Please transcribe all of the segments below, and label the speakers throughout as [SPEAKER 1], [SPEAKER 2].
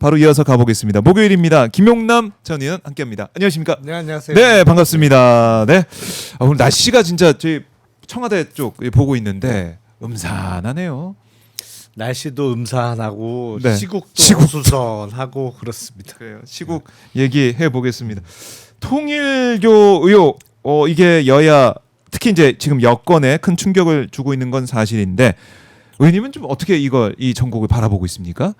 [SPEAKER 1] 바로 이어서 가보겠습니다. 목요일입니다. 김용남 전 의원 함께합니다. 안녕하십니까?
[SPEAKER 2] 네, 안녕하세요.
[SPEAKER 1] 네, 반갑습니다. 네, 오늘 날씨가 진짜 저희 청와대 쪽 보고 있는데 음산하네요.
[SPEAKER 2] 날씨도 음산하고
[SPEAKER 1] 네.
[SPEAKER 2] 시국도
[SPEAKER 1] 시국도.
[SPEAKER 2] 수선하고 그렇습니다.
[SPEAKER 1] 그래요. 시국 얘기해 보겠습니다. 통일교 의혹, 이게 여야 특히 이제 지금 여권에 큰 충격을 주고 있는 건 사실인데 의원님은 좀 어떻게 이 전국을 바라보고 있습니까?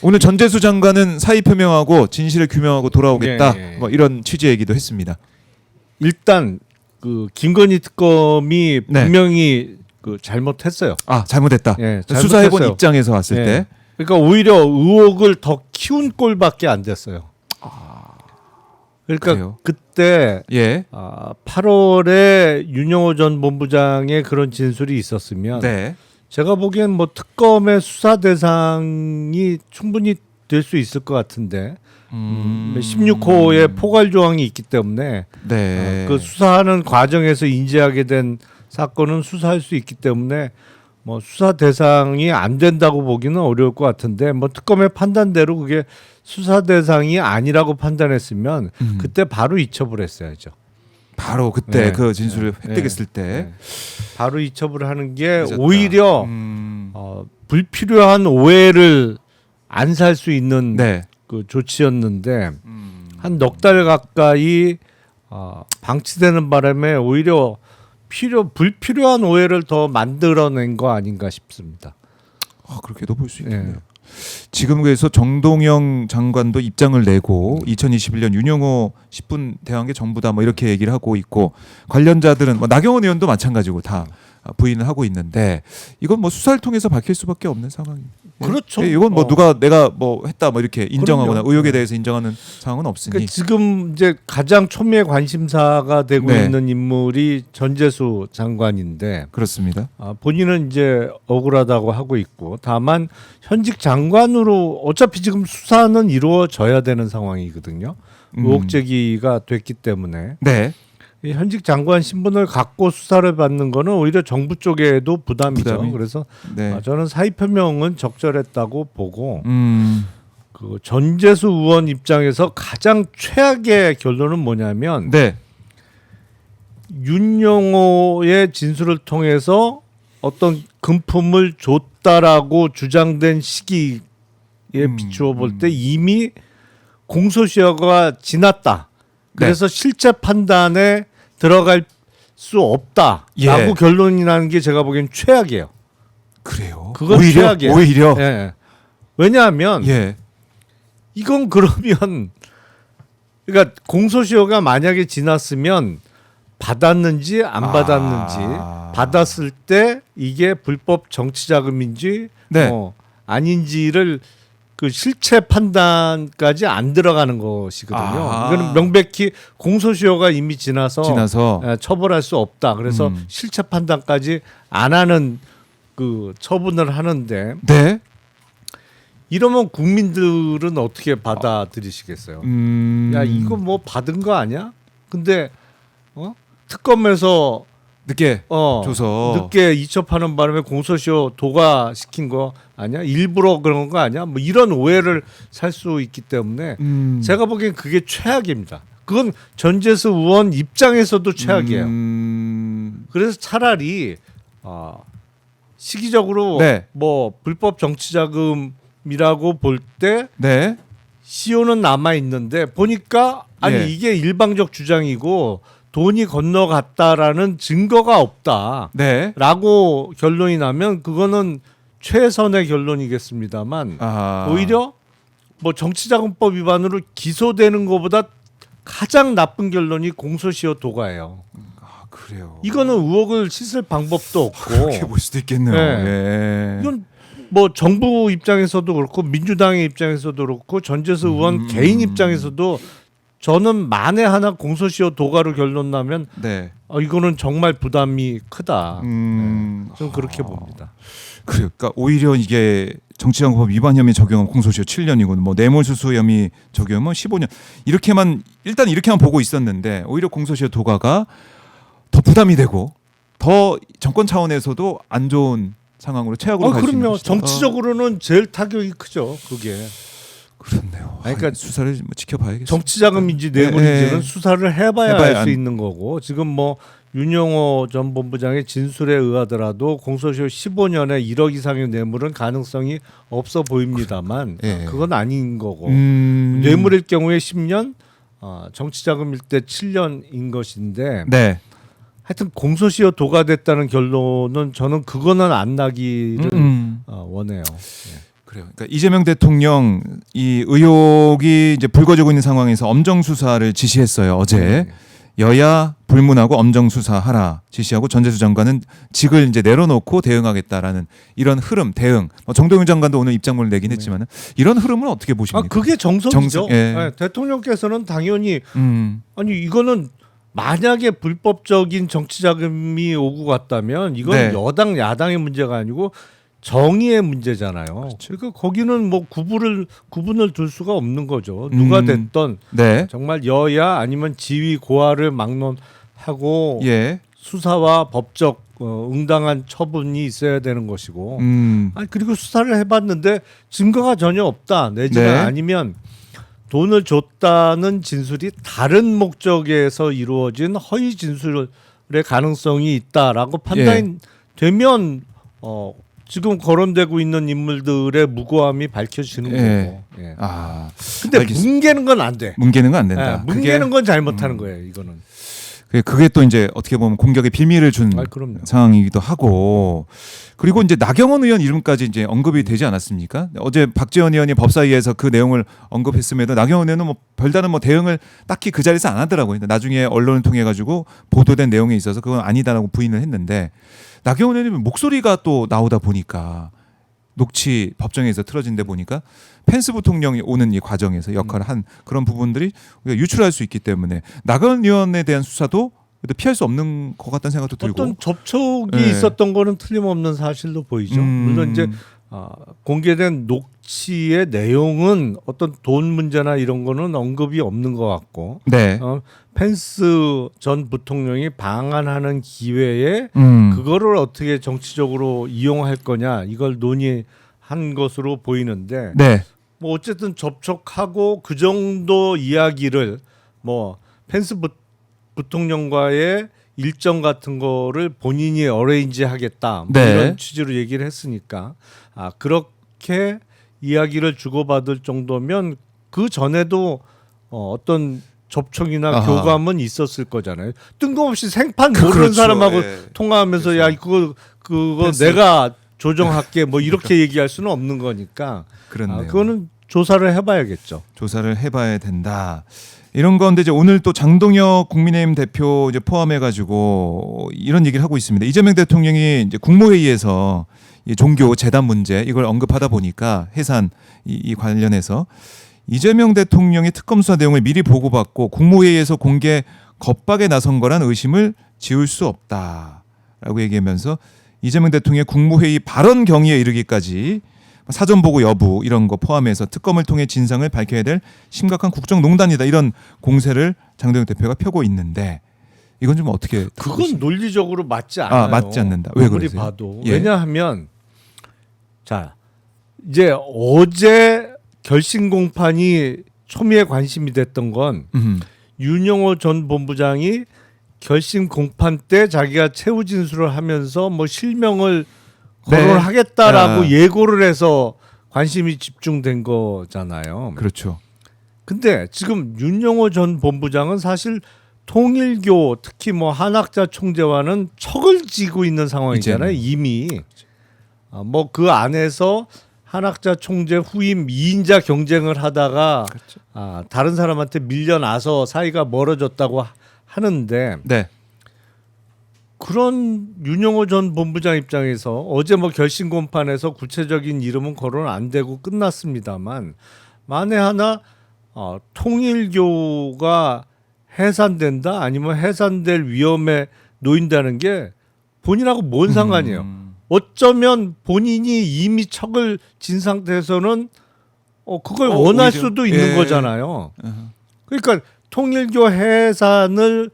[SPEAKER 1] 오늘 전재수 장관은 사의 표명하고 진실을 규명하고 돌아오겠다.
[SPEAKER 2] 예, 예.
[SPEAKER 1] 뭐 이런 취지의 얘기도 했습니다.
[SPEAKER 2] 일단 그 김건희 특검이
[SPEAKER 1] 네.
[SPEAKER 2] 분명히 그 잘못했어요.
[SPEAKER 1] 아, 잘못했다.
[SPEAKER 2] 예,
[SPEAKER 1] 수사해본
[SPEAKER 2] 잘못했어요.
[SPEAKER 1] 입장에서 봤을
[SPEAKER 2] 예.
[SPEAKER 1] 때.
[SPEAKER 2] 그러니까 오히려 의혹을 더 키운 꼴밖에 안 됐어요. 그러니까
[SPEAKER 1] 그래요?
[SPEAKER 2] 그때
[SPEAKER 1] 예.
[SPEAKER 2] 8월에 윤영호 전 본부장의 그런 진술이 있었으면
[SPEAKER 1] 네.
[SPEAKER 2] 제가 보기엔 뭐 특검의 수사 대상이 충분히 될 수 있을 것 같은데 16호의 포괄 조항이 있기 때문에
[SPEAKER 1] 네.
[SPEAKER 2] 그 수사하는 과정에서 인지하게 된 사건은 수사할 수 있기 때문에 뭐 수사 대상이 안 된다고 보기는 어려울 것 같은데 뭐 특검의 판단대로 그게 수사 대상이 아니라고 판단했으면 그때 바로 이첩을 했어야죠.
[SPEAKER 1] 바로 그때
[SPEAKER 2] 네.
[SPEAKER 1] 그 진술을
[SPEAKER 2] 네.
[SPEAKER 1] 획득했을 때
[SPEAKER 2] 네. 바로 이첩을 하는 게
[SPEAKER 1] 늦었다.
[SPEAKER 2] 오히려 불필요한 오해를 안 살 수 있는
[SPEAKER 1] 네.
[SPEAKER 2] 그 조치였는데 한 넉 달 가까이 방치되는 바람에 오히려 불필요한 오해를 더 만들어낸 거 아닌가 싶습니다.
[SPEAKER 1] 그렇게도 볼 수 있겠네요.
[SPEAKER 2] 예.
[SPEAKER 1] 지금 그래서 정동영 장관도 입장을 내고 2021년 윤영호 10분 대항의 정부다 뭐 이렇게 얘기를 하고 있고 관련자들은 뭐 나경원 의원도 마찬가지고 다 부인을 하고 있는데 이건 뭐 수사를 통해서 밝힐 수밖에 없는 상황입니다.
[SPEAKER 2] 그렇죠.
[SPEAKER 1] 이건 뭐 내가 뭐 했다 뭐 이렇게 인정하거나
[SPEAKER 2] 그럼요.
[SPEAKER 1] 의혹에 대해서 인정하는 상황은 없으니.
[SPEAKER 2] 그러니까 지금 이제 가장 초미의 관심사가 되고
[SPEAKER 1] 네.
[SPEAKER 2] 있는 인물이 전재수 장관인데
[SPEAKER 1] 그렇습니다.
[SPEAKER 2] 본인은 이제 억울하다고 하고 있고 다만 현직 장관으로 어차피 지금 수사는 이루어져야 되는 상황이거든요. 의혹 제기가 됐기 때문에
[SPEAKER 1] 네.
[SPEAKER 2] 이 현직 장관 신분을 갖고 수사를 받는 거는 오히려 정부 쪽에도 부담이죠.
[SPEAKER 1] 부담이?
[SPEAKER 2] 그래서
[SPEAKER 1] 네.
[SPEAKER 2] 저는 사의 표명은 적절했다고 보고 그 전재수 의원 입장에서 가장 최악의 결론은 뭐냐면
[SPEAKER 1] 네.
[SPEAKER 2] 윤영호의 진술을 통해서 어떤 금품을 줬다라고 주장된 시기에 비추어 볼 때 이미 공소시효가 지났다. 그래서 실체 판단에 들어갈 수 없다라고
[SPEAKER 1] 예.
[SPEAKER 2] 결론이 나는 게 제가 보기엔 최악이에요.
[SPEAKER 1] 그래요.
[SPEAKER 2] 그건 최악이에요.
[SPEAKER 1] 오히려.
[SPEAKER 2] 예. 왜냐하면
[SPEAKER 1] 예.
[SPEAKER 2] 이건 그러면 그러니까 공소시효가 만약에 지났으면 받았는지 안 받았는지 받았을 때 이게 불법 정치자금인지
[SPEAKER 1] 네.
[SPEAKER 2] 아닌지를 그 실체 판단까지 안 들어가는 것이거든요. 이거는 명백히 공소시효가 이미 지나서 처벌할 수 없다. 그래서 실체 판단까지 안 하는 그 처분을 하는데
[SPEAKER 1] 네.
[SPEAKER 2] 이러면 국민들은 어떻게 받아들이시겠어요? 야 이거 뭐 받은 거 아니야? 근데 특검에서
[SPEAKER 1] 늦게 줘서
[SPEAKER 2] 늦게 이첩하는 바람에 공소시효 도과시킨 거 아니야? 일부러 그런 거 아니야? 뭐 이런 오해를 살 수 있기 때문에 제가 보기엔 그게 최악입니다. 그건 전재수 의원 입장에서도 최악이에요. 그래서 차라리 시기적으로
[SPEAKER 1] 네.
[SPEAKER 2] 뭐 불법 정치자금이라고 볼 때
[SPEAKER 1] 네.
[SPEAKER 2] 시효는 남아 있는데 보니까 아니
[SPEAKER 1] 예.
[SPEAKER 2] 이게 일방적 주장이고 돈이 건너갔다라는 증거가 없다라고
[SPEAKER 1] 네.
[SPEAKER 2] 결론이 나면 그거는 최선의 결론이겠습니다만 오히려 뭐 정치자금법 위반으로 기소되는 것보다 가장 나쁜 결론이 공소시효 도과예요.
[SPEAKER 1] 그래요.
[SPEAKER 2] 이거는 의혹을 씻을 방법도 없고
[SPEAKER 1] 그렇게 볼 수도 있겠네요.
[SPEAKER 2] 네.
[SPEAKER 1] 예.
[SPEAKER 2] 이건 뭐 정부 입장에서도 그렇고 민주당의 입장에서도 그렇고 전재수 의원 개인 입장에서도 저는 만에 하나 공소시효 도과로 결론 나면
[SPEAKER 1] 네.
[SPEAKER 2] 이거는 정말 부담이 크다. 네. 좀 그렇게 봅니다.
[SPEAKER 1] 그래요. 그러니까 오히려 이게 정치자금법 위반 혐의 적용은 공소시효 7년이고 뭐 뇌물수수 혐의 적용은 15년 이렇게만 보고 있었는데 오히려 공소시효 도과가 더 부담이 되고 더 정권 차원에서도 안 좋은 상황으로 최악으로 갈 수 있는
[SPEAKER 2] 그럼요.
[SPEAKER 1] 것이다.
[SPEAKER 2] 정치적으로는 제일 타격이 크죠. 그게. 그러니까
[SPEAKER 1] 수사를 뭐 지켜봐야겠어요.
[SPEAKER 2] 정치자금인지 뇌물인지는 수사를 해봐야 알 수 있는 거고 지금 뭐 윤영호 전 본부장의 진술에 의하더라도 공소시효 15년에 1억 이상의 뇌물은 가능성이 없어 보입니다만 그건 아닌 거고 뇌물일 경우에 10년, 정치자금일 때 7년인 것인데
[SPEAKER 1] 네.
[SPEAKER 2] 하여튼 공소시효 도과됐다는 결론은 저는 그거는 안 나기를 원해요.
[SPEAKER 1] 그래요. 그러니까 이재명 대통령 이 의혹이 이제 불거지고 있는 상황에서 엄정 수사를 지시했어요. 어제 여야 불문하고 엄정 수사하라 지시하고 전재수 장관은 직을 이제 내려놓고 대응하겠다라는 이런 흐름 대응. 정동윤 장관도 오늘 입장문을 내긴 했지만은 이런 흐름은 어떻게 보십니까?
[SPEAKER 2] 그게 정석이죠. 대통령께서는 당연히 아니 이거는 만약에 불법적인 정치자금이 오고 갔다면 이건 여당 야당의 문제가 아니고 정의의 문제잖아요. 그렇죠. 그러니까 거기는 뭐 구분을 둘 수가 없는 거죠. 누가 됐던 정말 여야 아니면 지위 고하를 막론하고 수사와 법적 응당한 처분이 있어야 되는 것이고 아니, 그리고 수사를 해봤는데 증거가 전혀 없다 내지는 아니면 돈을 줬다는 진술이 다른 목적에서 이루어진 허위 진술의 가능성이 있다라고 판단이 되면 지금 거론되고 있는 인물들의 무고함이 밝혀지는 거고. 근데 뭉개는 건 안 돼.
[SPEAKER 1] 뭉개는 건 안 된다.
[SPEAKER 2] 뭉개는 건 잘못하는 거예요. 이거는.
[SPEAKER 1] 그게 또 이제 어떻게 보면 공격의 빌미를 준 상황이기도 하고 그리고 이제 나경원 의원 이름까지 이제 언급이 되지 않았습니까? 어제 박지원 의원이 법사위에서 그 내용을 언급했음에도 나경원 의원은 뭐 별다른 뭐 대응을 딱히 그 자리에서 안 하더라고요. 나중에 언론을 통해 가지고 보도된 내용에 있어서 그건 아니다라고 부인을 했는데 나경원 의원님 목소리가 또 나오다 보니까 녹취 법정에서 틀어진 데 보니까 펜스 부통령이 오는 이 과정에서 역할을 한 그런 부분들이 우리가 유출할 수 있기 때문에 나경원 의원에 대한 수사도 피할 수 없는 것 같다는 생각도 들고
[SPEAKER 2] 어떤 접촉이 있었던 거는 틀림없는 사실로 보이죠. 물론 이제 공개된 녹취의 내용은 어떤 돈 문제나 이런 거는 언급이 없는 것 같고 펜스 전 부통령이 방한하는 기회에 그거를 어떻게 정치적으로 이용할 거냐 이걸 논의한 것으로 보이는데 뭐 어쨌든 접촉하고 그 정도 이야기를 뭐 펜스 부통령과의 일정 같은 거를 본인이 어레인지 하겠다 뭐 이런 취지로 얘기를 했으니까 그렇게 이야기를 주고받을 정도면 그 전에도 어떤 접촉이나 교감은 있었을 거잖아요. 뜬금없이 생판 모르는 사람하고 통화하면서 야 그거 내가 조정할게 뭐 이렇게 얘기할 수는 없는 거니까 그거는 조사를 해봐야겠죠.
[SPEAKER 1] 조사를 해봐야 된다. 이런 건데 이제 오늘 또 장동혁 국민의힘 대표 이제 포함해가지고 이런 얘기를 하고 있습니다. 이재명 대통령이 이제 국무회의에서 이 종교 재단 문제 이걸 언급하다 보니까 해산 이 관련해서 이재명 대통령의 특검 수사 내용을 미리 보고받고 국무회의에서 공개 겁박에 나선 거란 의심을 지울 수 없다라고 얘기하면서 이재명 대통령의 국무회의 발언 경위에 이르기까지 사전 보고 여부 이런 거 포함해서 특검을 통해 진상을 밝혀야 될 심각한 국정농단이다 이런 공세를 장동혁 대표가 펴고 있는데 이건 좀 어떻게
[SPEAKER 2] 그건 논리적으로 맞지 않아요.
[SPEAKER 1] 맞지 않는다. 왜 그러세요?
[SPEAKER 2] 아무리 봐도 왜냐하면 자 이제 어제 결심 공판이 초미의 관심이 됐던 건 윤영호 전 본부장이 결심 공판 때 자기가 최후 진술을 하면서 뭐 실명을 거론하겠다라고 예고를 해서 관심이 집중된 거잖아요.
[SPEAKER 1] 그렇죠.
[SPEAKER 2] 근데 지금 윤영호 전 본부장은 사실 통일교 특히 뭐 한학자 총재와는 척을 지고 있는 상황이잖아요. 이미 뭐 그 안에서 한학자 총재 후임 2인자 경쟁을 하다가 다른 사람한테 밀려나서 사이가 멀어졌다고 하는데 그런 윤영호 전 본부장 입장에서 어제 뭐 결심 공판에서 구체적인 이름은 거론 안 되고 끝났습니다만 만에 하나 통일교가 해산된다 아니면 해산될 위험에 놓인다는 게 본인하고 뭔 상관이에요. 어쩌면 본인이 이미 척을 진 상태에서는 그걸 원할 오히려, 수도 있는 거잖아요. 그러니까 통일교 해산을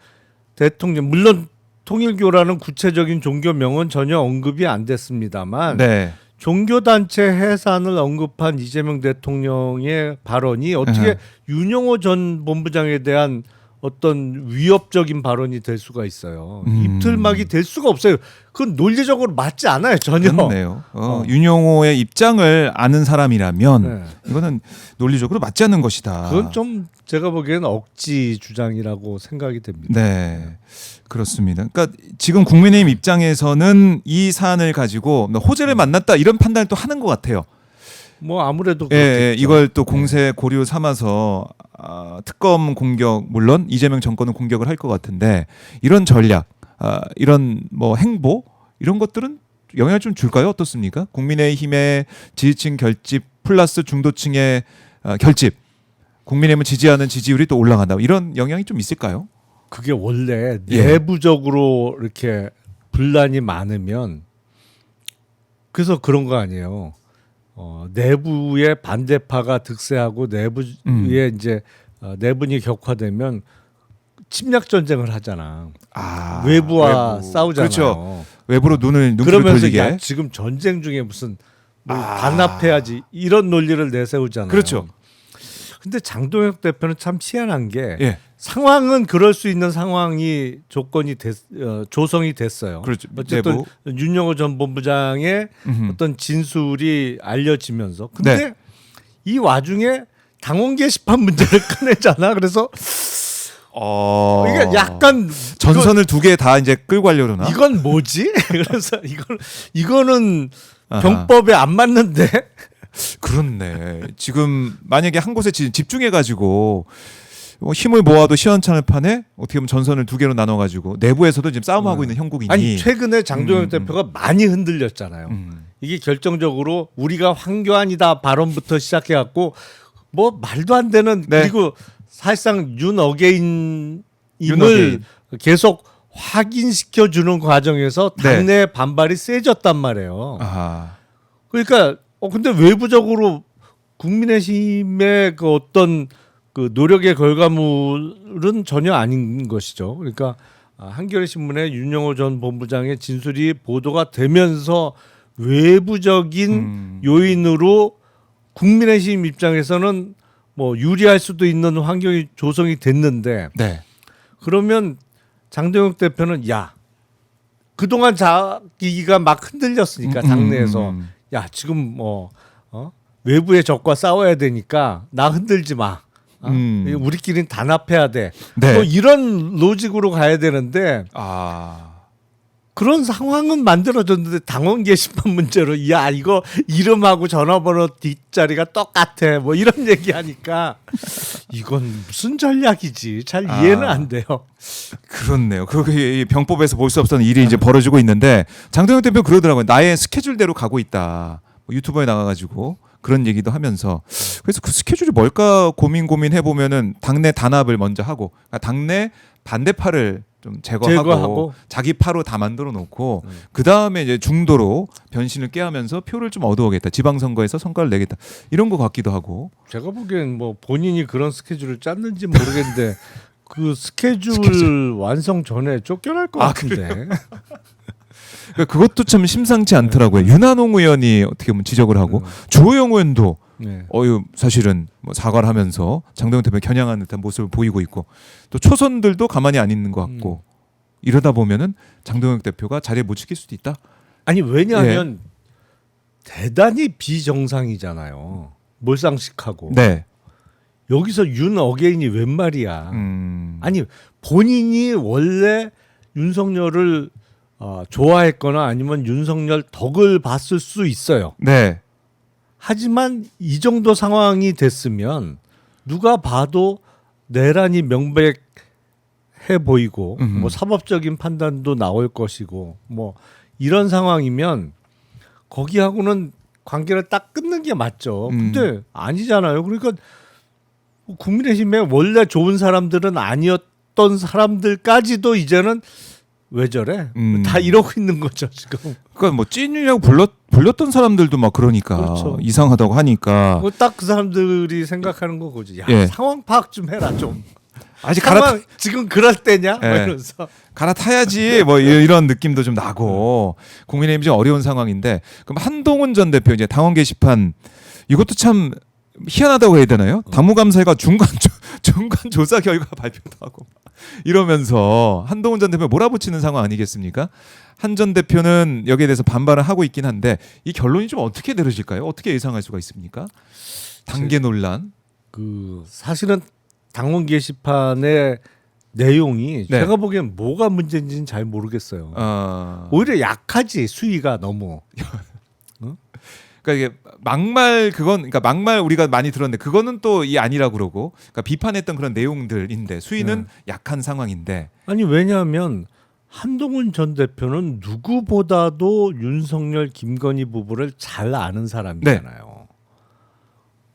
[SPEAKER 2] 대통령 물론 통일교라는 구체적인 종교명은 전혀 언급이 안 됐습니다만 종교단체 해산을 언급한 이재명 대통령의 발언이 어떻게 윤영호 전 본부장에 대한 어떤 위협적인 발언이 될 수가 있어요. 입틀막이 될 수가 없어요. 그건 논리적으로 맞지 않아요, 전혀.
[SPEAKER 1] 그렇네요. 윤영호의 입장을 아는 사람이라면 이거는 논리적으로 맞지 않는 것이다.
[SPEAKER 2] 그건 좀 제가 보기에는 억지 주장이라고 생각이 됩니다.
[SPEAKER 1] 네, 그렇습니다. 그러니까 지금 국민의힘 입장에서는 이 사안을 가지고 호재를 만났다 이런 판단을 또 하는 것 같아요.
[SPEAKER 2] 뭐 아무래도
[SPEAKER 1] 예, 이걸 또 공세 고려 삼아서 특검 공격 물론 이재명 정권은 공격을 할 것 같은데 이런 전략, 이런 뭐 행보 이런 것들은 영향을 좀 줄까요? 어떻습니까? 국민의힘의 지지층 결집 플러스 중도층의 결집, 국민의힘을 지지하는 지지율이 또 올라간다. 이런 영향이 좀 있을까요?
[SPEAKER 2] 그게 원래 내부적으로 이렇게 분란이 많으면 그래서 그런 거 아니에요. 내부의 반대파가 득세하고 내부에 이제 내분이 격화되면 침략 전쟁을 하잖아. 외부와 싸우잖아요.
[SPEAKER 1] 그렇죠. 외부로 눈을
[SPEAKER 2] 그러면서
[SPEAKER 1] 돌리게.
[SPEAKER 2] 야, 지금 전쟁 중에 무슨 단합해야지 이런 논리를 내세우잖아요.
[SPEAKER 1] 그렇죠.
[SPEAKER 2] 근데 장동혁 대표는 참 희한한 게 상황은 그럴 수 있는 상황이 조성이 됐어요.
[SPEAKER 1] 그렇죠.
[SPEAKER 2] 어쨌든 윤영호 전 본부장의 어떤 진술이 알려지면서 근데 이 와중에 당원 게시판 문제를 꺼내잖아. 그래서 이게 약간
[SPEAKER 1] 전선을 두 개 다 이제 끌고 가려고 그러나?
[SPEAKER 2] 이건 뭐지? 그래서 이거는 병법에 안 맞는데.
[SPEAKER 1] 그렇네. 지금 만약에 한 곳에 집중해가지고 힘을 모아도 시원찮을 판에 어떻게 보면 전선을 두 개로 나눠가지고 내부에서도 지금 싸움하고 있는 형국이니.
[SPEAKER 2] 아니 최근에 장동혁 대표가 많이 흔들렸잖아요. 이게 결정적으로 우리가 황교안이다 발언부터 시작해갖고 뭐 말도 안 되는 그리고 사실상 윤어게인임을 계속 확인시켜주는 과정에서 당내 반발이 세졌단 말이에요. 그러니까 근데 외부적으로 국민의힘의 그 어떤 그 노력의 결과물은 전혀 아닌 것이죠. 그러니까 한겨레 신문에 윤영호 전 본부장의 진술이 보도가 되면서 외부적인 요인으로 국민의힘 입장에서는 뭐 유리할 수도 있는 환경이 조성이 됐는데 그러면 장동혁 대표는 야 그동안 자기가 막 흔들렸으니까 당내에서 야 지금 뭐 외부의 적과 싸워야 되니까 나 흔들지 마. 우리끼리는 단합해야 돼. 뭐 이런 로직으로 가야 되는데 그런 상황은 만들어졌는데 당원 게시판 문제로 야 이거 이름하고 전화번호 뒷자리가 똑같아 뭐 이런 얘기하니까 이건 무슨 전략이지 잘 이해는 안 돼요.
[SPEAKER 1] 그렇네요. 그게 병법에서 볼 수 없었던 일이 이제 벌어지고 있는데 장동혁 대표 그러더라고요. 나의 스케줄대로 가고 있다. 유튜버에 나가가지고 그런 얘기도 하면서 그래서 그 스케줄이 뭘까 고민해 보면은 당내 단합을 먼저 하고 그러니까 당내 반대파를 좀 제거하고 자기 파로 다 만들어 놓고 그 다음에 이제 중도로 변신을 깨하면서 표를 좀 얻어오겠다. 지방선거에서 성과를 내겠다. 이런 것 같기도 하고.
[SPEAKER 2] 제가 보기엔 뭐 본인이 그런 스케줄을 짰는지 모르겠는데 그 스케줄 완성 전에 쫓겨날 것 같은데.
[SPEAKER 1] 그것도 참 심상치 않더라고요. 윤한홍 의원이 어떻게 보면 지적을 하고 주호영 의원도 사실은 뭐 사과를 하면서 장동혁 대표 겨냥하는 듯한 모습을 보이고 있고 또 초선들도 가만히 안 있는 것 같고 이러다 보면은 장동혁 대표가 자리에 못 지킬 수도 있다.
[SPEAKER 2] 아니 왜냐하면 대단히 비정상이잖아요. 몰상식하고. 여기서 윤 어게인이 웬 말이야. 아니 본인이 원래 윤석열을 좋아했거나 아니면 윤석열 덕을 봤을 수 있어요. 하지만 이 정도 상황이 됐으면 누가 봐도 내란이 명백해 보이고 뭐 사법적인 판단도 나올 것이고 뭐 이런 상황이면 거기하고는 관계를 딱 끊는 게 맞죠. 근데 아니잖아요. 그러니까 국민의힘에 원래 좋은 사람들은 아니었던 사람들까지도 이제는 왜 저래? 다 이러고 있는 거죠 지금.
[SPEAKER 1] 그러니까 뭐 찐이라고 불렸던 사람들도 막 그러니까 이상하다고 하니까.
[SPEAKER 2] 딱 그 사람들이 생각하는 거 그지. 야 상황 파악 좀 해라 좀.
[SPEAKER 1] 아직
[SPEAKER 2] 지금 그럴 때냐? 뭐
[SPEAKER 1] 네.
[SPEAKER 2] 이러면서
[SPEAKER 1] 갈아타야지 뭐 이런 느낌도 좀 나고 국민의힘이 좀 어려운 상황인데 그럼 한동훈 전 대표 이제 당원 게시판 이것도 참 희한하다고 해야 되나요? 당무감사회가 중간 조사 결과 발표도 하고 이러면서 한동훈 전 대표 몰아붙이는 상황 아니겠습니까? 한 전 대표는 여기에 대해서 반발을 하고 있긴 한데 이 결론이 좀 어떻게 내려질까요? 어떻게 예상할 수가 있습니까? 단계 논란.
[SPEAKER 2] 사실은 당원 게시판의 내용이
[SPEAKER 1] 네.
[SPEAKER 2] 제가 보기엔 뭐가 문제인지는 잘 모르겠어요. 오히려 약하지 수위가 너무.
[SPEAKER 1] 그러니까 이게 그러니까 막말 우리가 많이 들었는데 그거는 또 이 아니라고 그러고 그러니까 비판했던 그런 내용들인데 수위는 약한 상황인데
[SPEAKER 2] 아니 왜냐하면 한동훈 전 대표는 누구보다도 윤석열 김건희 부부를 잘 아는 사람이잖아요.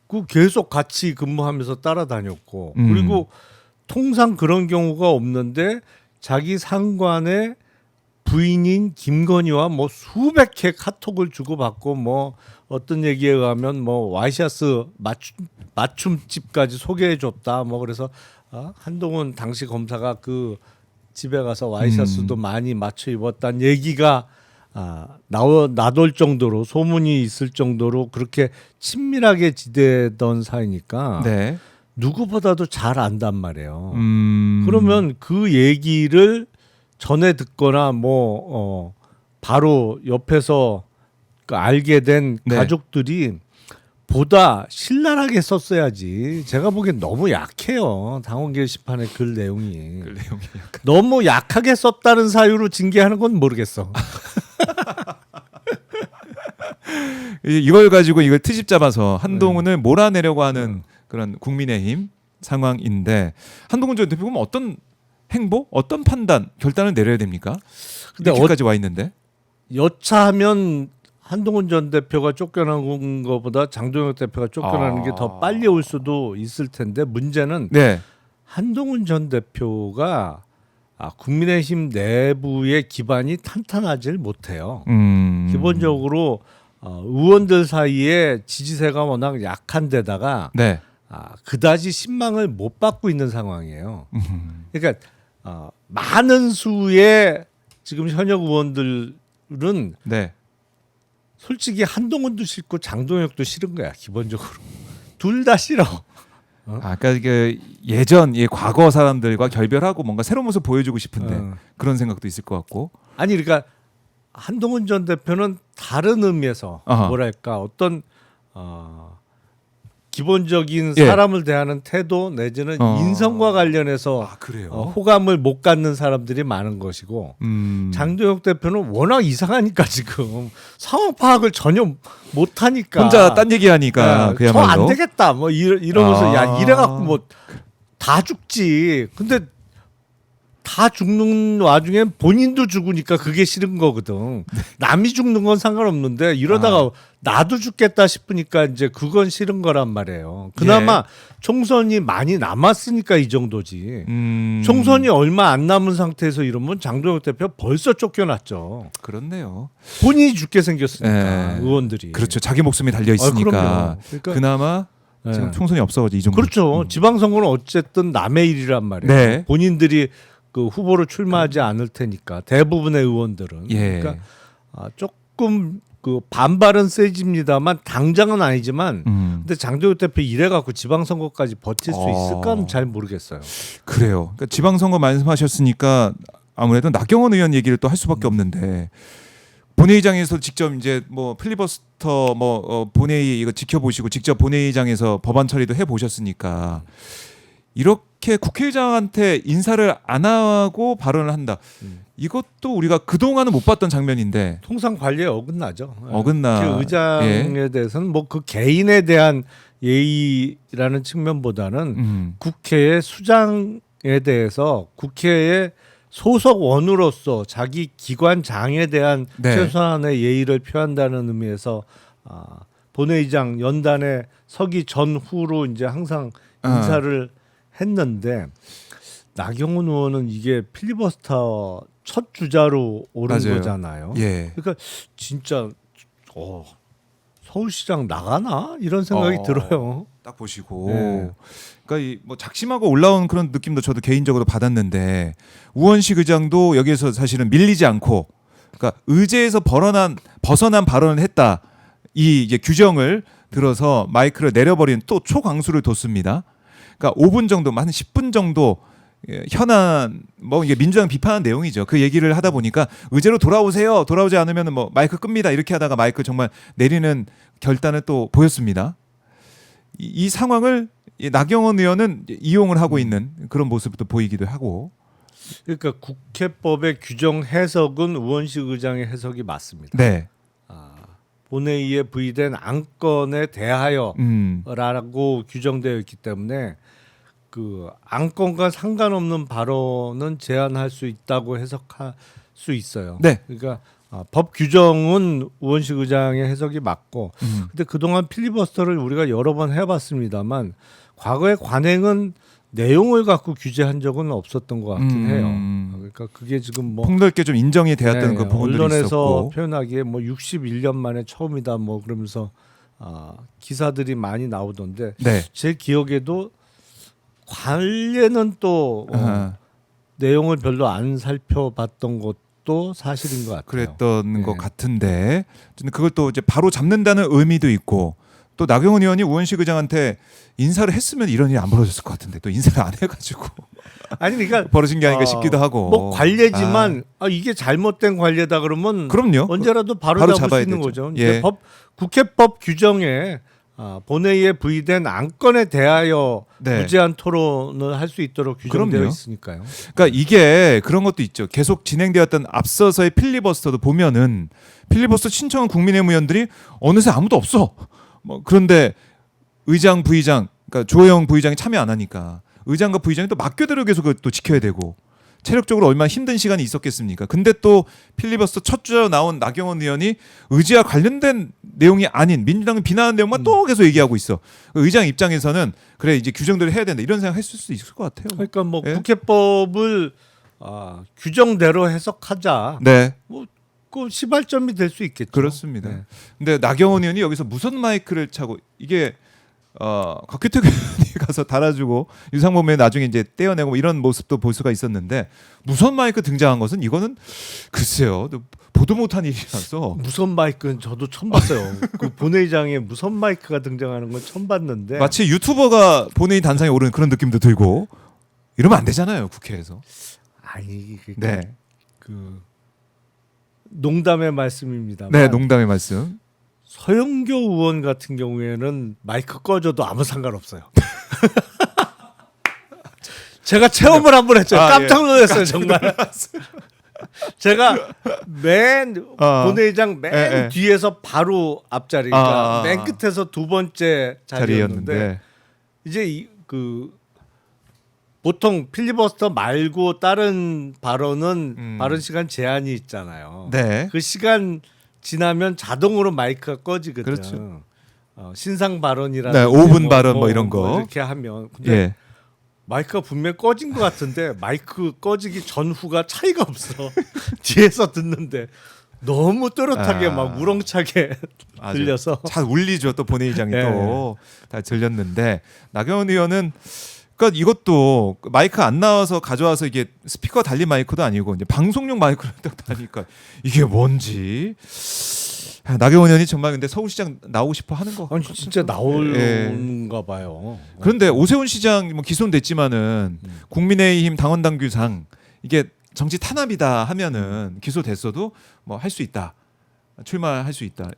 [SPEAKER 2] 그 계속 같이 근무하면서 따라다녔고 그리고 통상 그런 경우가 없는데 자기 상관의 부인인 김건희와 뭐 수백 회 카톡을 주고받고 뭐 어떤 얘기에 의하면 뭐 와이셔츠 맞춤집까지 소개해줬다 뭐 그래서 한동훈 당시 검사가 그 집에 가서 와이셔츠도 많이 맞춰 입었다는 얘기가 나돌 정도로 소문이 있을 정도로 그렇게 친밀하게 지내던 사이니까
[SPEAKER 1] 네.
[SPEAKER 2] 누구보다도 잘 안단 말이에요. 그러면 그 얘기를 전에 듣거나 뭐 바로 옆에서 알게 된
[SPEAKER 1] 네.
[SPEAKER 2] 가족들이 보다 신랄하게 썼어야지. 제가 보기엔 너무 약해요. 당원 게시판의 글 내용이.
[SPEAKER 1] 약간.
[SPEAKER 2] 너무 약하게 썼다는 사유로 징계하는 건 모르겠어.
[SPEAKER 1] 이걸 가지고 이걸 트집 잡아서 한동훈을 몰아내려고 하는 그런 국민의힘 상황인데 한동훈 전 대표는 어떤 행보, 어떤 판단, 결단을 내려야 됩니까? 근데 이렇게까지 와 있는데
[SPEAKER 2] 여차하면 한동훈 전 대표가 쫓겨나는 것보다 장동혁 대표가 쫓겨나는 게 더 빨리 올 수도 있을 텐데 문제는 한동훈 전 대표가 국민의힘 내부의 기반이 탄탄하질 못해요. 기본적으로 의원들 사이에 지지세가 워낙 약한 데다가 그다지 신망을 못 받고 있는 상황이에요. 그러니까 많은 수의 지금 현역 의원들은 솔직히 한동훈도 싫고 장동혁도 싫은 거야. 기본적으로 둘 다 싫어.
[SPEAKER 1] 아까 그 예전 과거 사람들과 결별하고 뭔가 새로운 모습 보여주고 싶은데 그런 생각도 있을 것 같고.
[SPEAKER 2] 아니 그러니까 한동훈 전 대표는 다른 의미에서 뭐랄까 어떤 기본적인 사람을 대하는 태도 내지는 인성과 관련해서 호감을 못 갖는 사람들이 많은 것이고 장동혁 대표는 워낙 이상하니까 지금 상황 파악을 전혀 못하니까
[SPEAKER 1] 혼자 딴 얘기하니까 그야말로
[SPEAKER 2] 안 되겠다 뭐 이러면서 야 이래갖고 뭐 다 죽지. 근데 다 죽는 와중에 본인도 죽으니까 그게 싫은 거거든. 남이 죽는 건 상관없는데 이러다가 나도 죽겠다 싶으니까 이제 그건 싫은 거란 말이에요. 그나마 총선이 많이 남았으니까 이 정도지. 총선이 얼마 안 남은 상태에서 이러면 장동혁 대표 벌써 쫓겨났죠.
[SPEAKER 1] 그렇네요.
[SPEAKER 2] 본인이 죽게 생겼으니까 의원들이.
[SPEAKER 1] 그렇죠. 자기 목숨이 달려 있으니까. 그러니까 그나마 지금 총선이 없어가지고 이 정도.
[SPEAKER 2] 그렇죠. 지방선거는 어쨌든 남의 일이란 말이에요. 본인들이 그 후보로 출마하지 않을 테니까 대부분의 의원들은 그러니까 조금 그 반발은 세집니다만 당장은 아니지만 근데 장동혁 대표 이래갖고 지방선거까지 버틸 수 있을까는 잘 모르겠어요.
[SPEAKER 1] 그래요. 그러니까 지방선거 말씀하셨으니까 아무래도 나경원 의원 얘기를 또 할 수밖에 없는데 본회의장에서 직접 이제 뭐 필리버스터 본회의 이거 지켜보시고 직접 본회의장에서 법안 처리도 해 보셨으니까. 이렇게 국회의장한테 인사를 안 하고 발언을 한다. 이것도 우리가 그동안은 못 봤던 장면인데
[SPEAKER 2] 통상 관리에 어긋나죠.
[SPEAKER 1] 어긋나.
[SPEAKER 2] 의장에 대해서는 뭐 그 개인에 대한 예의라는 측면보다는 국회의 수장에 대해서 국회의 소속원으로서 자기 기관장에 대한 최소한의 예의를 표한다는 의미에서 본회의장 연단에 서기 전후로 이제 항상 인사를 했는데 나경원 의원은 이게 필리버스터 첫 주자로 오른 거잖아요. 그러니까 진짜 서울시장 나가나 이런 생각이 들어요.
[SPEAKER 1] 딱 보시고 그러니까 뭐 작심하고 올라온 그런 느낌도 저도 개인적으로 받았는데 우원식 의장도 여기에서 사실은 밀리지 않고 그러니까 의제에서 벗어난 발언을 했다 이 이제 규정을 들어서 마이크를 내려버리는 또 초강수를 뒀습니다. 그러니까 5분 정도, 한 10분 정도 현안 뭐 이게 민주당 비판한 내용이죠. 그 얘기를 하다 보니까 의제로 돌아오세요. 돌아오지 않으면 뭐 마이크 끕니다. 이렇게 하다가 마이크 정말 내리는 결단을 또 보였습니다. 이 상황을 나경원 의원은 이용을 하고 있는 그런 모습도 보이기도 하고.
[SPEAKER 2] 그러니까 국회법의 규정 해석은 우원식 의장의 해석이 맞습니다.
[SPEAKER 1] 네.
[SPEAKER 2] 본회의에 부의된 안건에 대하여라고 규정되어 있기 때문에 그 안건과 상관없는 발언은 제한할 수 있다고 해석할 수 있어요.
[SPEAKER 1] 네.
[SPEAKER 2] 그러니까 법 규정은 우원식 의장의 해석이 맞고, 근데 그동안 필리버스터를 우리가 여러 번 해봤습니다만 과거의 관행은 내용을 갖고 규제한 적은 없었던 것 같긴 해요. 그러니까 그게 지금 뭐
[SPEAKER 1] 폭넓게 좀 인정이 되었던 그 부분들이
[SPEAKER 2] 언론에서
[SPEAKER 1] 있었고.
[SPEAKER 2] 표현하기에 뭐 61년 만에 처음이다 뭐 그러면서 기사들이 많이 나오던데
[SPEAKER 1] 네.
[SPEAKER 2] 제 기억에도 관례는 또 내용을 별로 안 살펴봤던 것도 사실인 것 같아요.
[SPEAKER 1] 그랬던 것 같은데 그걸 또 이제 바로 잡는다는 의미도 있고 또 나경원 의원이 우원식 의장한테 인사를 했으면 이런 일이 안 벌어졌을 것 같은데 또 인사를 안 해가지고
[SPEAKER 2] 아니 그러니까
[SPEAKER 1] 벌어진 게 아닌가 싶기도 하고
[SPEAKER 2] 뭐 관례지만 이게 잘못된 관례다 그러면
[SPEAKER 1] 그럼요.
[SPEAKER 2] 언제라도 바로 잡을 수 있는
[SPEAKER 1] 되죠.
[SPEAKER 2] 거죠.
[SPEAKER 1] 예.
[SPEAKER 2] 국회법 규정에 본회의에 부의된 안건에 대하여
[SPEAKER 1] 네.
[SPEAKER 2] 무제한 토론을 할 수 있도록 규정되어
[SPEAKER 1] 그럼요.
[SPEAKER 2] 있으니까요.
[SPEAKER 1] 그러니까 이게 그런 것도 있죠. 계속 진행되었던 앞서서의 필리버스터도 보면은 필리버스터 신청한 국민의힘 의원들이 어느새 아무도 없어. 뭐 그런데 의장, 부의장, 그러니까 조영 부의장이 참여 안 하니까 의장과 부의장이 또 막교대로 계속 또 지켜야 되고 체력적으로 얼마나 힘든 시간이 있었겠습니까? 근데 또 필리버스터 첫 주자 나온 나경원 의원이 의제와 관련된 내용이 아닌 민주당을 비난하는 내용만 또 계속 얘기하고 있어. 의장 입장에서는 그래 이제 규정대로 해야 된다 이런 생각 했을 수 있을 것 같아요.
[SPEAKER 2] 그러니까 뭐
[SPEAKER 1] 예?
[SPEAKER 2] 국회법을 규정대로 해석하자.
[SPEAKER 1] 네.
[SPEAKER 2] 그 시발점이 될 수 있겠죠.
[SPEAKER 1] 그렇습니다.
[SPEAKER 2] 네.
[SPEAKER 1] 근데 나경원 의원이 여기서 무선 마이크를 차고 이게 곽규택 의원이 가서 달아주고 유상범 의원 나중에 이제 떼어내고 뭐 이런 모습도 볼 수가 있었는데 무선 마이크 등장한 것은 이거는 글쎄요 보도 못한 일이라서
[SPEAKER 2] 무선 마이크는 저도 처음 봤어요. 그 본회의장에 무선 마이크가 등장하는 건 처음 봤는데
[SPEAKER 1] 마치 유튜버가 본회의 단상에 오르는 그런 느낌도 들고 이러면 안 되잖아요 국회에서.
[SPEAKER 2] 아니 그러니까
[SPEAKER 1] 네.
[SPEAKER 2] 그 농담의 말씀입니다.
[SPEAKER 1] 네 농담의 말씀.
[SPEAKER 2] 서영교 의원 같은 경우에는 마이크 꺼져도 아무 상관없어요. 제가 체험을 한번 했죠. 깜짝 놀랐어요 정말. 제가 맨 본회의장 맨 뒤에서 바로 앞자리, 그러니까 맨 끝에서 두 번째 자리였는데 이제 보통 필리버스터 말고 다른 발언은 발언 시간 제한이 있잖아요.
[SPEAKER 1] 네.
[SPEAKER 2] 그 시간 지나면 자동으로 마이크가 꺼지거든요.
[SPEAKER 1] 그렇죠.
[SPEAKER 2] 신상 발언이라든지
[SPEAKER 1] 네, 5분 발언 뭐 이런 거
[SPEAKER 2] 이렇게 하면 근데
[SPEAKER 1] 예.
[SPEAKER 2] 마이크가 분명히 꺼진 것 같은데 마이크 꺼지기 전후가 차이가 없어. 뒤에서 듣는데 너무 또렷하게 막 우렁차게 들려서
[SPEAKER 1] 잘 울리죠. 또 본회의장이
[SPEAKER 2] 네.
[SPEAKER 1] 또 다 들렸는데 나경원 의원은 그러니까 이것도 마이크 안 나와서 가져와서 이게 스피커 달린 마이크도 아니고 이제 방송용 마이크를 딱 다니까 이게 뭔지 나경원 의원이 정말 근데 서울시장 나오고 싶어 하는 거.
[SPEAKER 2] 아니 진짜 나올는가 봐요.
[SPEAKER 1] 그런데 오세훈 시장 뭐 기소됐지만은 국민의힘 당원 당규상 이게 정치 탄압이다 하면은 기소됐어도 뭐 할 수 있다. 출마할 수 있다.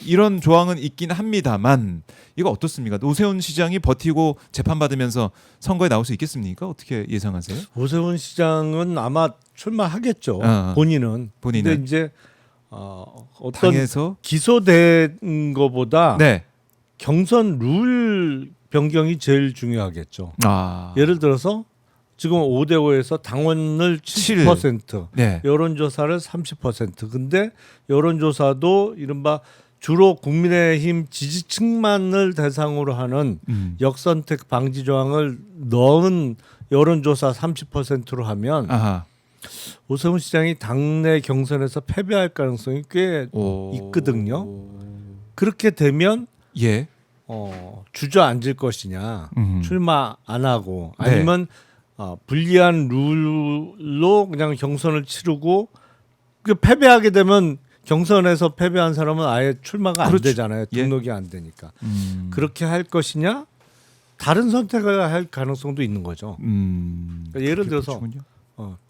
[SPEAKER 1] 이런 조항은 있긴 합니다만 이거 어떻습니까? 오세훈 시장이 버티고 재판받으면서 선거에 나올 수 있겠습니까? 어떻게 예상하세요?
[SPEAKER 2] 오세훈 시장은 아마 출마하겠죠. 본인은. 근데 이제 어떤
[SPEAKER 1] 당에서
[SPEAKER 2] 기소된 거보다
[SPEAKER 1] 네.
[SPEAKER 2] 경선 룰 변경이 제일 중요하겠죠. 예를 들어서 지금 5대5에서 당원을 70%,
[SPEAKER 1] 네.
[SPEAKER 2] 여론조사를 30%. 근데 여론조사도 이른바 주로 국민의힘 지지층만을 대상으로 하는 역선택 방지 조항을 넣은 여론조사 30%로 하면 오세훈 시장이 당내 경선에서 패배할 가능성이 꽤 있거든요. 그렇게 되면
[SPEAKER 1] 예.
[SPEAKER 2] 주저앉을 것이냐, 출마 안 하고
[SPEAKER 1] 네.
[SPEAKER 2] 아니면 불리한 룰로 그냥 경선을 치르고 그 패배하게 되면 경선에서 패배한 사람은 아예 출마가 안
[SPEAKER 1] 그렇죠.
[SPEAKER 2] 되잖아요.
[SPEAKER 1] 예.
[SPEAKER 2] 등록이 안 되니까. 그렇게 할 것이냐, 다른 선택을 할 가능성도 있는 거죠. 그러니까 예를 들어서
[SPEAKER 1] 보시군요.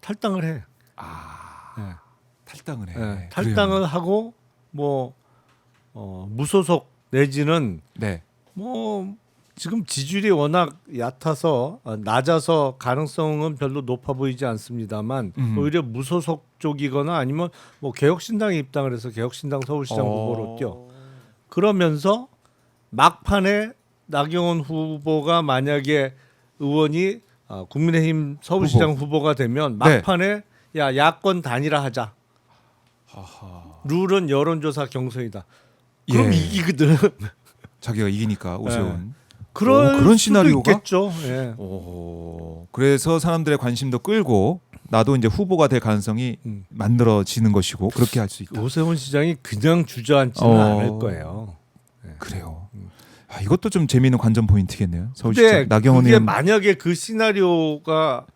[SPEAKER 2] 탈당을 해. 네.
[SPEAKER 1] 탈당을 해.
[SPEAKER 2] 네. 탈당을 하고 뭐 무소속 내지는
[SPEAKER 1] 네.
[SPEAKER 2] 뭐 지금 지지율이 워낙 얕아서 낮아서 가능성은 별로 높아 보이지 않습니다만 오히려 무소속 쪽이거나 아니면 뭐 개혁신당에 입당을 해서 개혁신당 서울시장 후보로 뛰어. 그러면서 막판에 나경원 후보가 만약에 의원이 국민의힘 서울시장 후보가 되면
[SPEAKER 1] 네.
[SPEAKER 2] 막판에 야 야권 단일화하자. 룰은 여론조사 경선이다. 그럼
[SPEAKER 1] 예.
[SPEAKER 2] 이기거든.
[SPEAKER 1] 자기가 이기니까 오세훈.
[SPEAKER 2] 그런
[SPEAKER 1] 그런
[SPEAKER 2] 수도
[SPEAKER 1] 시나리오가?
[SPEAKER 2] 있겠죠. 예.
[SPEAKER 1] 그래서 사람들의 관심도 끌고 나도 이제 후보가 될 가능성이 만들어지는 것이고 그렇게 할 수 있다.
[SPEAKER 2] 오세훈 시장이 그냥 주저앉지는 않을 거예요.
[SPEAKER 1] 그래요. 이것도 좀 재미있는 관전 포인트겠네요.
[SPEAKER 2] 근데
[SPEAKER 1] 서울시장 나경원
[SPEAKER 2] 그게
[SPEAKER 1] 의원.
[SPEAKER 2] 만약에 그 시나리오가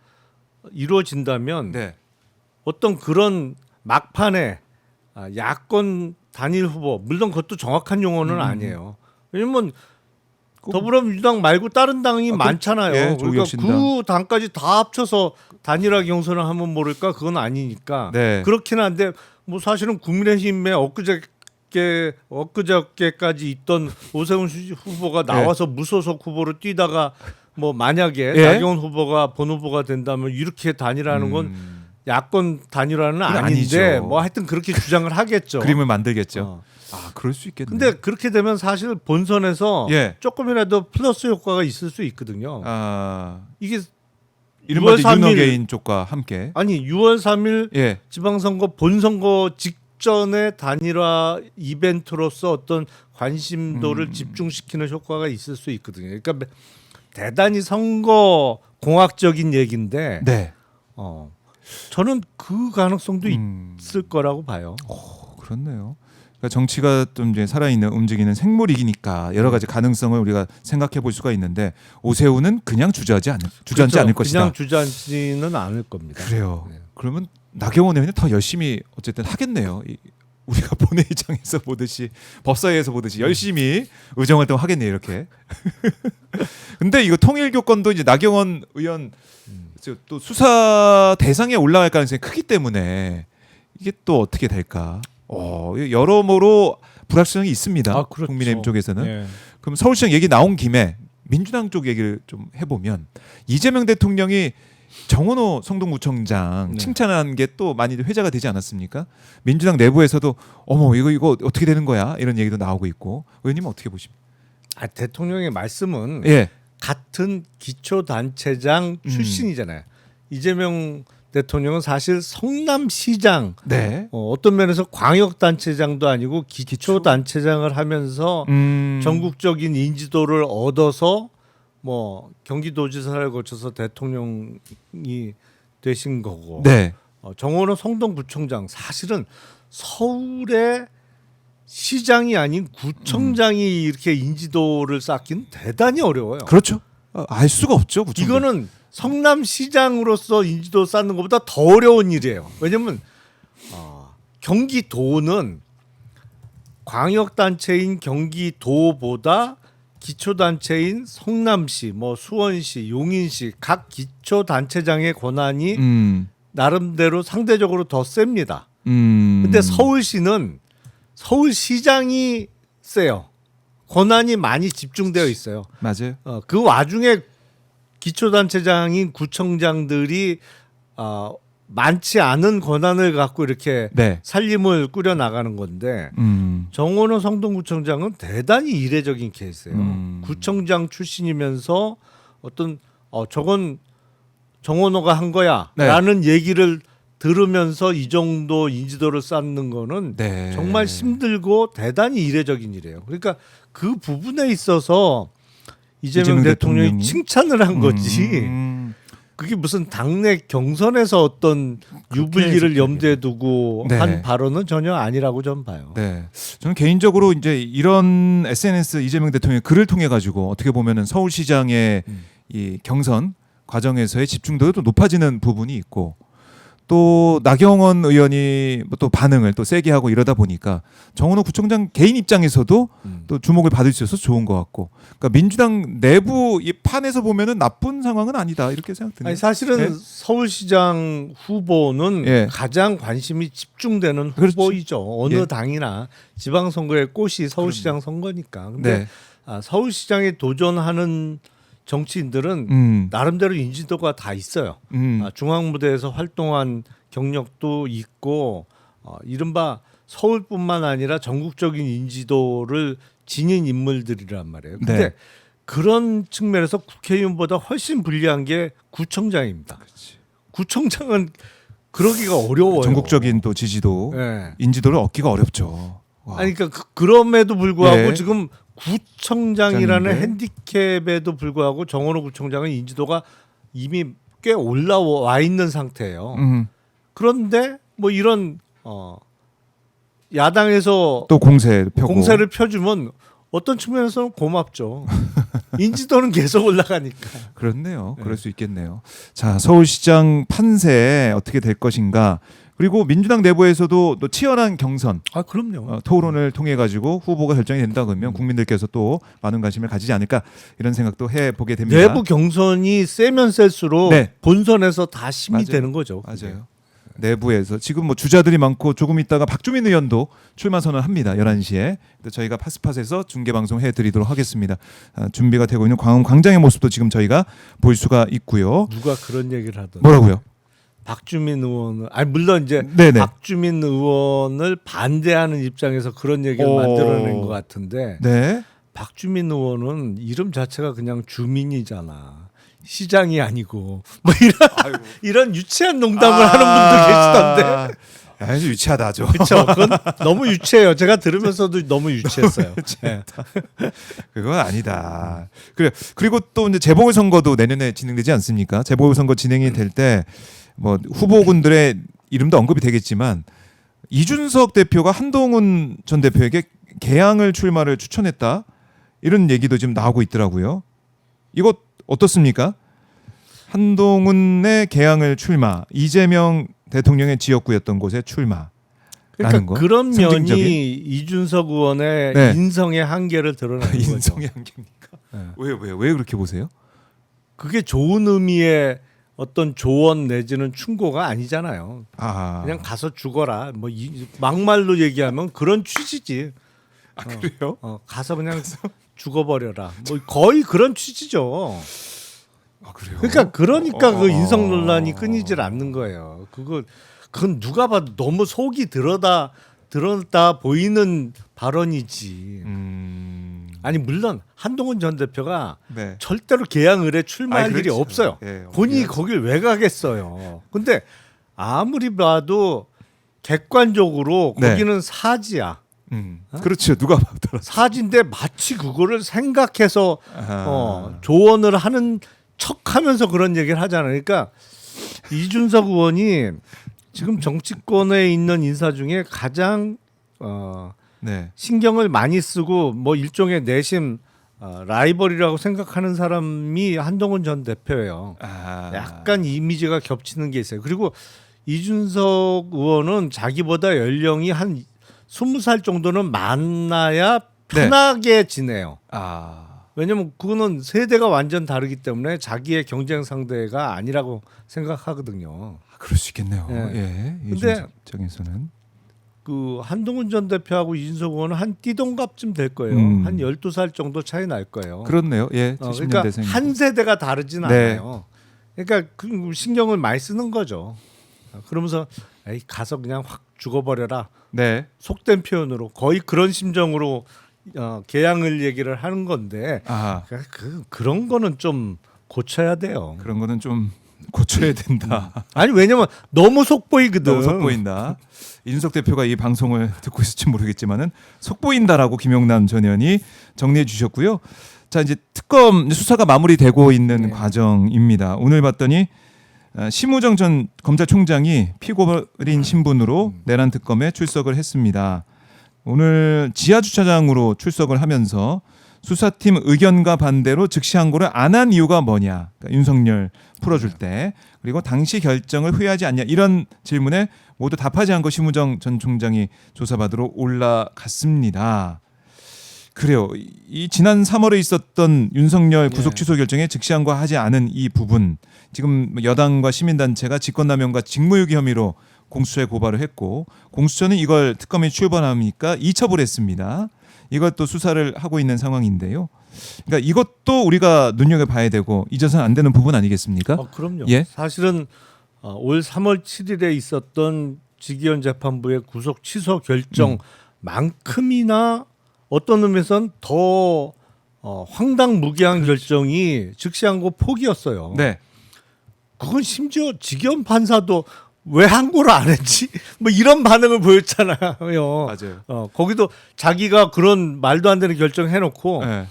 [SPEAKER 2] 이루어진다면
[SPEAKER 1] 네.
[SPEAKER 2] 어떤 그런 막판에 야권 단일 후보, 물론 그것도 정확한 용어는 아니에요. 왜냐면 더불어민주당 말고 다른 당이 많잖아요.
[SPEAKER 1] 예,
[SPEAKER 2] 그러니까
[SPEAKER 1] 조국혁신당.
[SPEAKER 2] 그 당까지 다 합쳐서 단일화 경선을 하면 모를까? 그건 아니니까.
[SPEAKER 1] 네.
[SPEAKER 2] 그렇긴 한데 뭐 사실은 국민의힘에 엊그저께까지 있던 오세훈 후보가 나와서 무소속 후보로 뛰다가 뭐 만약에
[SPEAKER 1] 예?
[SPEAKER 2] 나경원 후보가 본 후보가 된다면 이렇게 단일화하는 건 야권 단일화는 아닌데
[SPEAKER 1] 아니죠.
[SPEAKER 2] 뭐 하여튼 그렇게 주장을 하겠죠.
[SPEAKER 1] 그림을 만들겠죠. 그럴 수 있겠네.
[SPEAKER 2] 근데 그렇게 되면 사실 본선에서
[SPEAKER 1] 예.
[SPEAKER 2] 조금이라도 플러스 효과가 있을 수 있거든요. 이게
[SPEAKER 1] 이른바
[SPEAKER 2] 6월 3일
[SPEAKER 1] 윤호개인 쪽과 함께.
[SPEAKER 2] 아니 6월 3일
[SPEAKER 1] 예.
[SPEAKER 2] 지방선거 본선거 직전에 단일화 이벤트로서 어떤 관심도를 집중시키는 효과가 있을 수 있거든요. 그러니까 대단히 선거 공학적인 얘기인데
[SPEAKER 1] 네.
[SPEAKER 2] 저는 그 가능성도 있을 거라고 봐요.
[SPEAKER 1] 그렇네요. 그러니까 정치가 좀 이제 살아있는 움직이는 생물이기니까 여러 가지 가능성을 우리가 생각해 볼 수가 있는데 오세훈은 그냥 주저앉지
[SPEAKER 2] 그렇죠.
[SPEAKER 1] 않을 것이다.
[SPEAKER 2] 그냥 주저앉지는 않을 겁니다.
[SPEAKER 1] 그래요.
[SPEAKER 2] 네.
[SPEAKER 1] 그러면 나경원 의원이 더 열심히 어쨌든 하겠네요. 우리가 본회의장에서 보듯이 법사위에서 보듯이 열심히 의정활동 하겠네요. 이렇게. 근데 이거 통일교권도 이제 나경원 의원 또 수사 대상에 올라갈 가능성이 크기 때문에 이게 또 어떻게 될까? 여러모로 불확실성이 있습니다.
[SPEAKER 2] 그렇죠.
[SPEAKER 1] 국민의힘 쪽에서는.
[SPEAKER 2] 예.
[SPEAKER 1] 그럼 서울시장 얘기 나온 김에 민주당 쪽 얘기를 좀 해보면 이재명 대통령이 정원호 성동구청장 칭찬한 게 또 많이 회자가 되지 않았습니까? 민주당 내부에서도 어머 이거 어떻게 되는 거야? 이런 얘기도 나오고 있고 의원님은 어떻게 보십니까?
[SPEAKER 2] 대통령의 말씀은
[SPEAKER 1] 예.
[SPEAKER 2] 같은 기초단체장 출신이잖아요. 이재명 대통령은 사실 성남시장
[SPEAKER 1] 네.
[SPEAKER 2] 어떤 면에서 광역단체장도 아니고 기초단체장을 하면서 전국적인 인지도를 얻어서 뭐 경기도지사를 거쳐서 대통령이 되신 거고
[SPEAKER 1] 네.
[SPEAKER 2] 정원호 성동구청장 사실은 서울의 시장이 아닌 구청장이 이렇게 인지도를 쌓기는 대단히 어려워요.
[SPEAKER 1] 그렇죠. 알 수가 없죠. 구청장.
[SPEAKER 2] 이거는 성남시장으로서 인지도 쌓는 것보다 더 어려운 일이에요. 왜냐하면 경기도는 광역단체인 경기도보다 기초단체인 성남시, 뭐 수원시, 용인시 각 기초단체장의 권한이 나름대로 상대적으로 더 셉니다. 근데 서울시는 서울시장이 세요. 권한이 많이 집중되어 있어요.
[SPEAKER 1] 맞아요.
[SPEAKER 2] 그 와중에 기초단체장인 구청장들이 많지 않은 권한을 갖고 이렇게
[SPEAKER 1] 네.
[SPEAKER 2] 살림을 꾸려 나가는 건데 정원호 성동구청장은 대단히 이례적인 케이스예요. 구청장 출신이면서 어떤 저건 정원호가 한 거야라는 얘기를 들으면서 이 정도 인지도를 쌓는 거는
[SPEAKER 1] 네.
[SPEAKER 2] 정말 힘들고 대단히 이례적인 일이에요. 그러니까 그 부분에 있어서 이재명 대통령이 칭찬을 한 거지. 그게 무슨 당내 경선에서 어떤 유불리를 염두에 두고
[SPEAKER 1] 네.
[SPEAKER 2] 한 발언은 전혀 아니라고 전 봐요.
[SPEAKER 1] 네, 저는 개인적으로 이제 이런 SNS 이재명 대통령의 글을 통해 가지고 어떻게 보면은 서울시장의 이 경선 과정에서의 집중도도 또 높아지는 부분이 있고 또 나경원 의원이 또 반응을 또 세게 하고 이러다 보니까 정원호 구청장 개인 입장에서도 또 주목을 받을 수 있어서 좋은 것 같고, 그러니까 민주당 내부 이 판에서 보면은 나쁜 상황은 아니다 이렇게 생각드네요.
[SPEAKER 2] 아니 사실은
[SPEAKER 1] 네?
[SPEAKER 2] 서울시장 후보는
[SPEAKER 1] 예.
[SPEAKER 2] 가장 관심이 집중되는
[SPEAKER 1] 그렇지.
[SPEAKER 2] 후보이죠. 어느
[SPEAKER 1] 예.
[SPEAKER 2] 당이나 지방선거의 꽃이 서울시장 선거니까. 근데
[SPEAKER 1] 네,
[SPEAKER 2] 서울시장에 도전하는 정치인들은 나름대로 인지도가 다 있어요. 중앙무대에서 활동한 경력도 있고 이른바 서울뿐만 아니라 전국적인 인지도를 지닌 인물들이란 말이에요. 근데
[SPEAKER 1] 네.
[SPEAKER 2] 그런 측면에서 국회의원보다 훨씬 불리한 게 구청장입니다. 구청장은 그러기가 어려워요.
[SPEAKER 1] 전국적인 또 지지도,
[SPEAKER 2] 네.
[SPEAKER 1] 인지도를 얻기가 어렵죠. 와.
[SPEAKER 2] 아니 그러니까 그럼에도 불구하고
[SPEAKER 1] 예.
[SPEAKER 2] 지금 구청장이라는
[SPEAKER 1] 구청장인데.
[SPEAKER 2] 핸디캡에도 불구하고 정원호 구청장은 인지도가 이미 꽤 올라와 있는 상태예요. 그런데 뭐 이런 야당에서
[SPEAKER 1] 또 공세 펴고
[SPEAKER 2] 공세를 펴주면 어떤 측면에서는 고맙죠. 인지도는 계속 올라가니까.
[SPEAKER 1] 그렇네요.
[SPEAKER 2] 네.
[SPEAKER 1] 그럴 수 있겠네요. 자, 서울시장 판세 어떻게 될 것인가? 그리고 민주당 내부에서도 또 치열한 경선
[SPEAKER 2] 아 그럼요.
[SPEAKER 1] 토론을 통해 가지고 후보가 결정이 된다 그러면 국민들께서 또 많은 관심을 가지지 않을까 이런 생각도 해보게 됩니다.
[SPEAKER 2] 내부 경선이 세면 셀수록
[SPEAKER 1] 네.
[SPEAKER 2] 본선에서 다 힘이
[SPEAKER 1] 맞아요.
[SPEAKER 2] 되는 거죠.
[SPEAKER 1] 맞아요. 내부에서 지금 뭐 주자들이 많고 조금 있다가 박주민 의원도 출마 선언합니다. 11시에. 저희가 파스팟에서 중계 방송 해드리도록 하겠습니다. 준비가 되고 있는 광화문 광장의 모습도 지금 저희가 볼 수가 있고요.
[SPEAKER 2] 누가 그런 얘기를 하던데.
[SPEAKER 1] 뭐라고요?
[SPEAKER 2] 박주민 의원은 아니 물론 이제
[SPEAKER 1] 네네.
[SPEAKER 2] 박주민 의원을 반대하는 입장에서 그런 얘기를 만들어낸 것 같은데
[SPEAKER 1] 네.
[SPEAKER 2] 박주민 의원은 이름 자체가 그냥 주민이잖아. 시장이 아니고 뭐 이런 이런 유치한 농담을 하는 분도 계시던데.
[SPEAKER 1] 아주 유치하다죠.
[SPEAKER 2] 그렇죠. 그건 너무 유치해요. 제가 들으면서도 너무 유치했어요. 네.
[SPEAKER 1] 그건 아니다. 그래. 그리고 또 이제 재보궐선거도 내년에 진행되지 않습니까? 재보궐선거 진행이 될 때 뭐 후보군들의 이름도 언급이 되겠지만 이준석 대표가 한동훈 전 대표에게 개항을 출마를 추천했다 이런 얘기도 지금 나오고 있더라고요. 이거 어떻습니까? 한동훈의 개항을 출마, 이재명 대통령의 지역구였던 곳에 출마.
[SPEAKER 2] 그러니까 그런 면이
[SPEAKER 1] 상징적인?
[SPEAKER 2] 이준석 의원의
[SPEAKER 1] 네.
[SPEAKER 2] 인성의 한계를 드러내는 거죠.
[SPEAKER 1] 인성의 한계입니까?
[SPEAKER 2] 네.
[SPEAKER 1] 왜 그렇게 보세요?
[SPEAKER 2] 그게 좋은 의미의 어떤 조언 내지는 충고가 아니잖아요.
[SPEAKER 1] 아,
[SPEAKER 2] 그냥 가서 죽어라. 뭐 막말로 얘기하면 그런 취지지.
[SPEAKER 1] 그래요?
[SPEAKER 2] 가서 그냥 죽어버려라. 뭐 거의 그런 취지죠.
[SPEAKER 1] 아, 그래요?
[SPEAKER 2] 그러니까 그 인성 논란이 끊이질 않는 거예요. 그건 누가 봐도 너무 속이 드러다 보이는 발언이지. 아니 물론 한동훈 전 대표가
[SPEAKER 1] 네.
[SPEAKER 2] 절대로 개항 의뢰 출마할 일이
[SPEAKER 1] 그렇죠.
[SPEAKER 2] 없어요.
[SPEAKER 1] 예,
[SPEAKER 2] 본인이
[SPEAKER 1] 그렇죠.
[SPEAKER 2] 거길 왜 가겠어요. 근데 아무리 봐도 객관적으로
[SPEAKER 1] 네.
[SPEAKER 2] 거기는 사지야.
[SPEAKER 1] 그렇죠. 누가 봐도
[SPEAKER 2] 사지인데 마치 그거를 생각해서
[SPEAKER 1] 아하.
[SPEAKER 2] 조언을 하는 척하면서 그런 얘기를 하잖아요. 그러니까 이준석 의원이 지금 정치권에 있는 인사 중에 가장
[SPEAKER 1] 네.
[SPEAKER 2] 신경을 많이 쓰고 뭐 일종의 내심 라이벌이라고 생각하는 사람이 한동훈 전 대표예요.
[SPEAKER 1] 아.
[SPEAKER 2] 약간 이미지가 겹치는 게 있어요. 그리고 이준석 의원은 자기보다 연령이 한 20살 정도는 많아야 편하게 지내요.
[SPEAKER 1] 아.
[SPEAKER 2] 왜냐면 그거는 세대가 완전 다르기 때문에 자기의 경쟁 상대가 아니라고 생각하거든요.
[SPEAKER 1] 그럴 수 있겠네요.
[SPEAKER 2] 예.
[SPEAKER 1] 예.
[SPEAKER 2] 근데
[SPEAKER 1] 이준석 입장에서는
[SPEAKER 2] 그 한동훈 전 대표하고 이준석 의원은 한 띠동갑쯤 될 거예요. 한 12살 정도 차이 날 거예요.
[SPEAKER 1] 그렇네요. 예. 70년대
[SPEAKER 2] 그러니까
[SPEAKER 1] 생.
[SPEAKER 2] 한 세대가 다르진
[SPEAKER 1] 네.
[SPEAKER 2] 않아요. 그러니까 그 신경을 많이 쓰는 거죠. 그러면서 에이, 가서 그냥 확 죽어버려라.
[SPEAKER 1] 네.
[SPEAKER 2] 속된 표현으로 거의 그런 심정으로 개항을 얘기를 하는 건데
[SPEAKER 1] 아.
[SPEAKER 2] 그런 거는 좀 고쳐야 돼요.
[SPEAKER 1] 그런 거는 좀 고쳐야 된다.
[SPEAKER 2] 아니 왜냐면 너무 속보이거든.
[SPEAKER 1] 너무 속보인다. 이준석 대표가 이 방송을 듣고 있을지 모르겠지만은 속보인다라고 김용남 전 의원이 정리해 주셨고요. 자, 이제 특검 수사가 마무리되고 있는
[SPEAKER 2] 네.
[SPEAKER 1] 과정입니다. 오늘 봤더니 심우정 전 검찰총장이 피고인 신분으로 내란 특검에 출석을 했습니다. 오늘 지하 주차장으로 출석을 하면서 수사팀 의견과 반대로 즉시 항고를 안 한 이유가 뭐냐, 그러니까 윤석열 풀어줄 때, 그리고 당시 결정을 후회하지 않냐, 이런 질문에 모두 답하지 않고 심우정 전 총장이 조사받으러 올라갔습니다. 그래요. 이 지난 3월에 있었던 윤석열 구속 취소 결정에 즉시 항고하지 않은 이 부분, 지금 여당과 시민단체가 직권남용과 직무유기 혐의로 공수처에 고발을 했고, 공수처는 이걸 특검에 출범하니까 이첩을 했습니다. 이것도 수사를 하고 있는 상황인데요. 그러니까 이것도 우리가 눈여겨봐야 되고 잊어서는 안 되는 부분 아니겠습니까?
[SPEAKER 2] 그럼요.
[SPEAKER 1] 예?
[SPEAKER 2] 사실은 올 3월 7일에 있었던 직위원 재판부의 구속 취소 결정만큼이나 어떤 의미에선 더 황당무계한 결정이 즉시 항고 포기였어요.
[SPEAKER 1] 네.
[SPEAKER 2] 그건 심지어 직위원 판사도 왜 항고를 안 했지? 뭐 이런 반응을 보였잖아요.
[SPEAKER 1] 맞아요.
[SPEAKER 2] 거기도 자기가 그런 말도 안 되는 결정 해놓고
[SPEAKER 1] 네.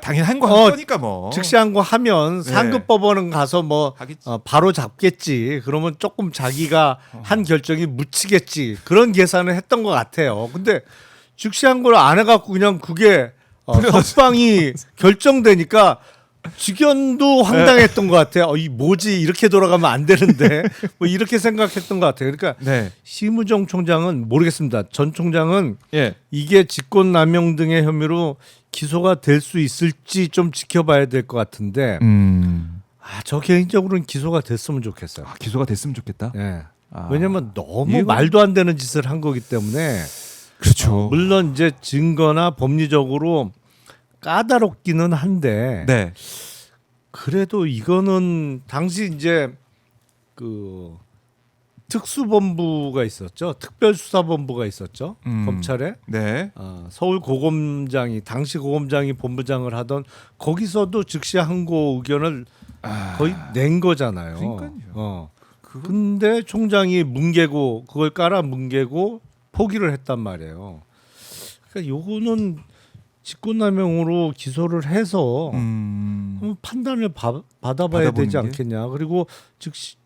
[SPEAKER 1] 당연히 항고한 거니까 뭐.
[SPEAKER 2] 즉시 항고하면 상급법원은 가서 뭐 바로 잡겠지. 그러면 조금 자기가 한 결정이 묻히겠지. 그런 계산을 했던 것 같아요. 근데 즉시 항고를 안 해갖고 그냥 그게 석방이 결정되니까 직원도 황당했던 것 같아요. 이 뭐지, 이렇게 돌아가면 안 되는데 뭐 이렇게 생각했던 것 같아요. 그러니까 심우정 총장은 모르겠습니다. 전 총장은 이게 직권남용 등의 혐의로 기소가 될 수 있을지 좀 지켜봐야 될 것 같은데 저 개인적으로는 기소가 됐으면 좋겠어요.
[SPEAKER 1] 기소가 됐으면 좋겠다.
[SPEAKER 2] 네. 왜냐하면 너무 말도 안 되는 짓을 한 거기 때문에.
[SPEAKER 1] 그렇죠.
[SPEAKER 2] 물론 이제 증거나 법리적으로 까다롭기는 한데 그래도 이거는 당시 이제 그 특수본부가 있었죠. 특별수사본부가 있었죠. 검찰에 서울 고검장이, 당시 고검장이 본부장을 하던, 거기서도 즉시 항고 의견을 거의 낸 거잖아요.
[SPEAKER 1] 그러니까요.
[SPEAKER 2] 근데 총장이 뭉개고, 그걸 깔아 뭉개고 포기를 했단 말이에요. 그러니까 요거는 직권남용으로 기소를 해서 판단을 받아봐야 되지 않겠냐. 그리고 즉시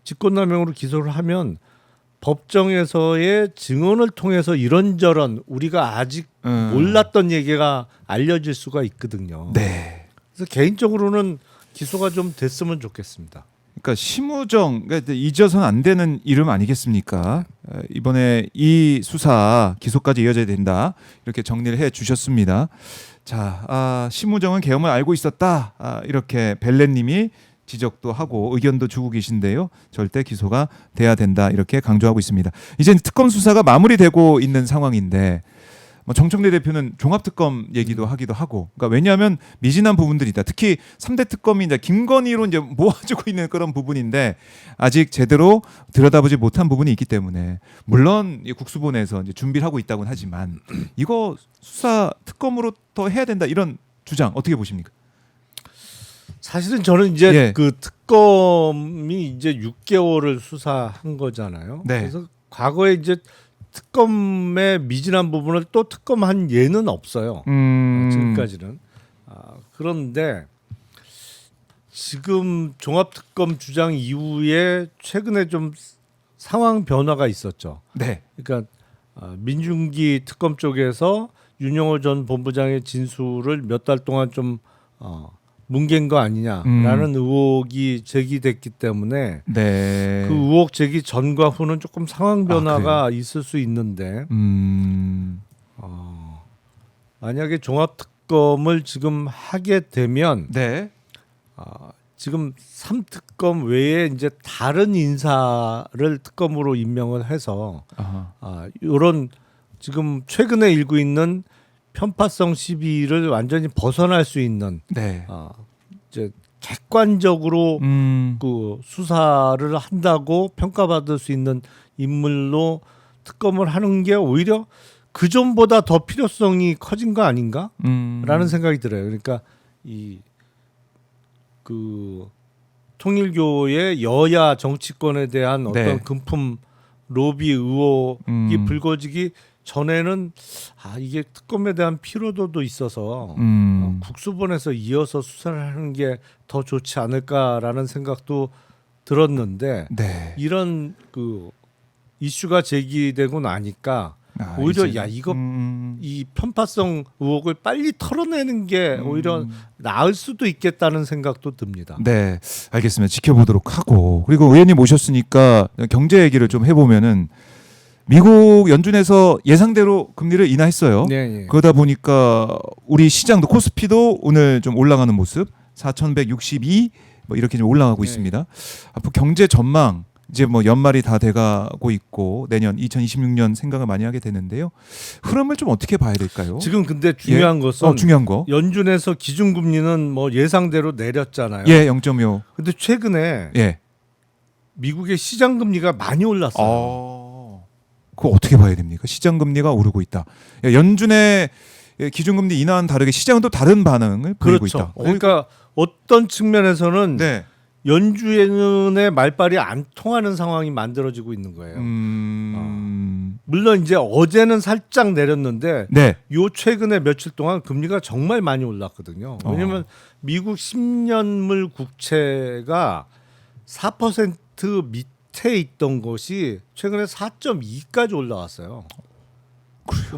[SPEAKER 2] 직권남용으로 기소를 하면 법정에서의 증언을 통해서 이런저런 우리가 아직 몰랐던 얘기가 알려질 수가 있거든요. 그래서 개인적으로는 기소가 좀 됐으면 좋겠습니다.
[SPEAKER 1] 그러니까 심우정, 그러니까 잊어서는 안 되는 이름 아니겠습니까? 이번에 이 수사 기소까지 이어져야 된다, 이렇게 정리를 해 주셨습니다. 자, 심우정은 계엄을 알고 있었다, 이렇게 벨레님이 지적도 하고 의견도 주고 계신데요. 절대 기소가 돼야 된다, 이렇게 강조하고 있습니다. 이제 특검 수사가 마무리되고 있는 상황인데, 정청래 대표는 종합특검 얘기도 하기도 하고, 그러니까 왜냐하면 미진한 부분들이 있다. 특히 3대 특검이 이제 김건희로 이제 모아지고 있는 그런 부분인데 아직 제대로 들여다보지 못한 부분이 있기 때문에, 물론 국수본에서 이제 준비를 하고 있다고는 하지만 이거 수사 특검으로 더 해야 된다, 이런 주장 어떻게 보십니까?
[SPEAKER 2] 사실은 저는 이제 그 특검이 이제 6개월을 수사한 거잖아요. 그래서 과거에 이제 특검의 미진한 부분을 또 특검한 예는 없어요. 지금까지는. 그런데 지금 종합특검 주장 이후에 최근에 좀 상황 변화가 있었죠. 그러니까 민중기 특검 쪽에서 윤영호 전 본부장의 진술을 몇 달 동안 좀 뭉갠 거 아니냐라는 의혹이 제기됐기 때문에 그 의혹 제기 전과 후는 조금 상황 변화가 있을 수 있는데 만약에 종합특검을 지금 하게 되면 지금 3특검 외에 이제 다른 인사를 특검으로 임명을 해서 이런 지금 최근에 일고 있는 편파성 시비를 완전히 벗어날 수 있는 이제 객관적으로 그 수사를 한다고 평가받을 수 있는 인물로 특검을 하는 게 오히려 그 전보다 더 필요성이 커진 거 아닌가라는 생각이 들어요. 그러니까 이 그 통일교의 여야 정치권에 대한 어떤 금품 로비 의혹이 불거지기 전에는 이게 특검에 대한 피로도도 있어서 국수본에서 이어서 수사를 하는 게 더 좋지 않을까라는 생각도 들었는데
[SPEAKER 1] 네.
[SPEAKER 2] 이런 그 이슈가 제기되고 나니까 오히려
[SPEAKER 1] 이제,
[SPEAKER 2] 야 이거 이 편파성 의혹을 빨리 털어내는 게 오히려 나을 수도 있겠다는 생각도 듭니다.
[SPEAKER 1] 네, 알겠습니다. 지켜보도록 하고 그리고 의원님 오셨으니까 경제 얘기를 좀 해보면은 미국 연준에서 예상대로 금리를 인하했어요.
[SPEAKER 2] 네, 예.
[SPEAKER 1] 그러다 보니까 우리 시장도 코스피도 오늘 좀 올라가는 모습 4,162 뭐 이렇게 좀 올라가고
[SPEAKER 2] 네.
[SPEAKER 1] 있습니다. 앞으로 경제 전망 이제 뭐 연말이 다 돼가고 있고 내년 2026년 생각을 많이 하게 되는데요. 흐름을 좀 어떻게 봐야 될까요?
[SPEAKER 2] 지금 근데 중요한 것은
[SPEAKER 1] 중요한 거.
[SPEAKER 2] 연준에서 기준금리는 뭐 예상대로 내렸잖아요.
[SPEAKER 1] 예, 0.5.
[SPEAKER 2] 근데 최근에
[SPEAKER 1] 예.
[SPEAKER 2] 미국의 시장 금리가 많이 올랐어요.
[SPEAKER 1] 그거 어떻게 봐야 됩니까? 시장 금리가 오르고 있다. 연준의 기준금리 인하와는 다르게 시장도 다른 반응을 보이고
[SPEAKER 2] 그렇죠.
[SPEAKER 1] 있다.
[SPEAKER 2] 그러니까 어떤 측면에서는
[SPEAKER 1] 네.
[SPEAKER 2] 연준의 말빨이 안 통하는 상황이 만들어지고 있는 거예요. 물론 이제 어제는 살짝 내렸는데
[SPEAKER 1] 네.
[SPEAKER 2] 요 최근에 며칠 동안 금리가 정말 많이 올랐거든요. 왜냐하면 미국 10년물 국채가 4% 밑에 있던 것이 최근에 4.2까지 올라왔어요.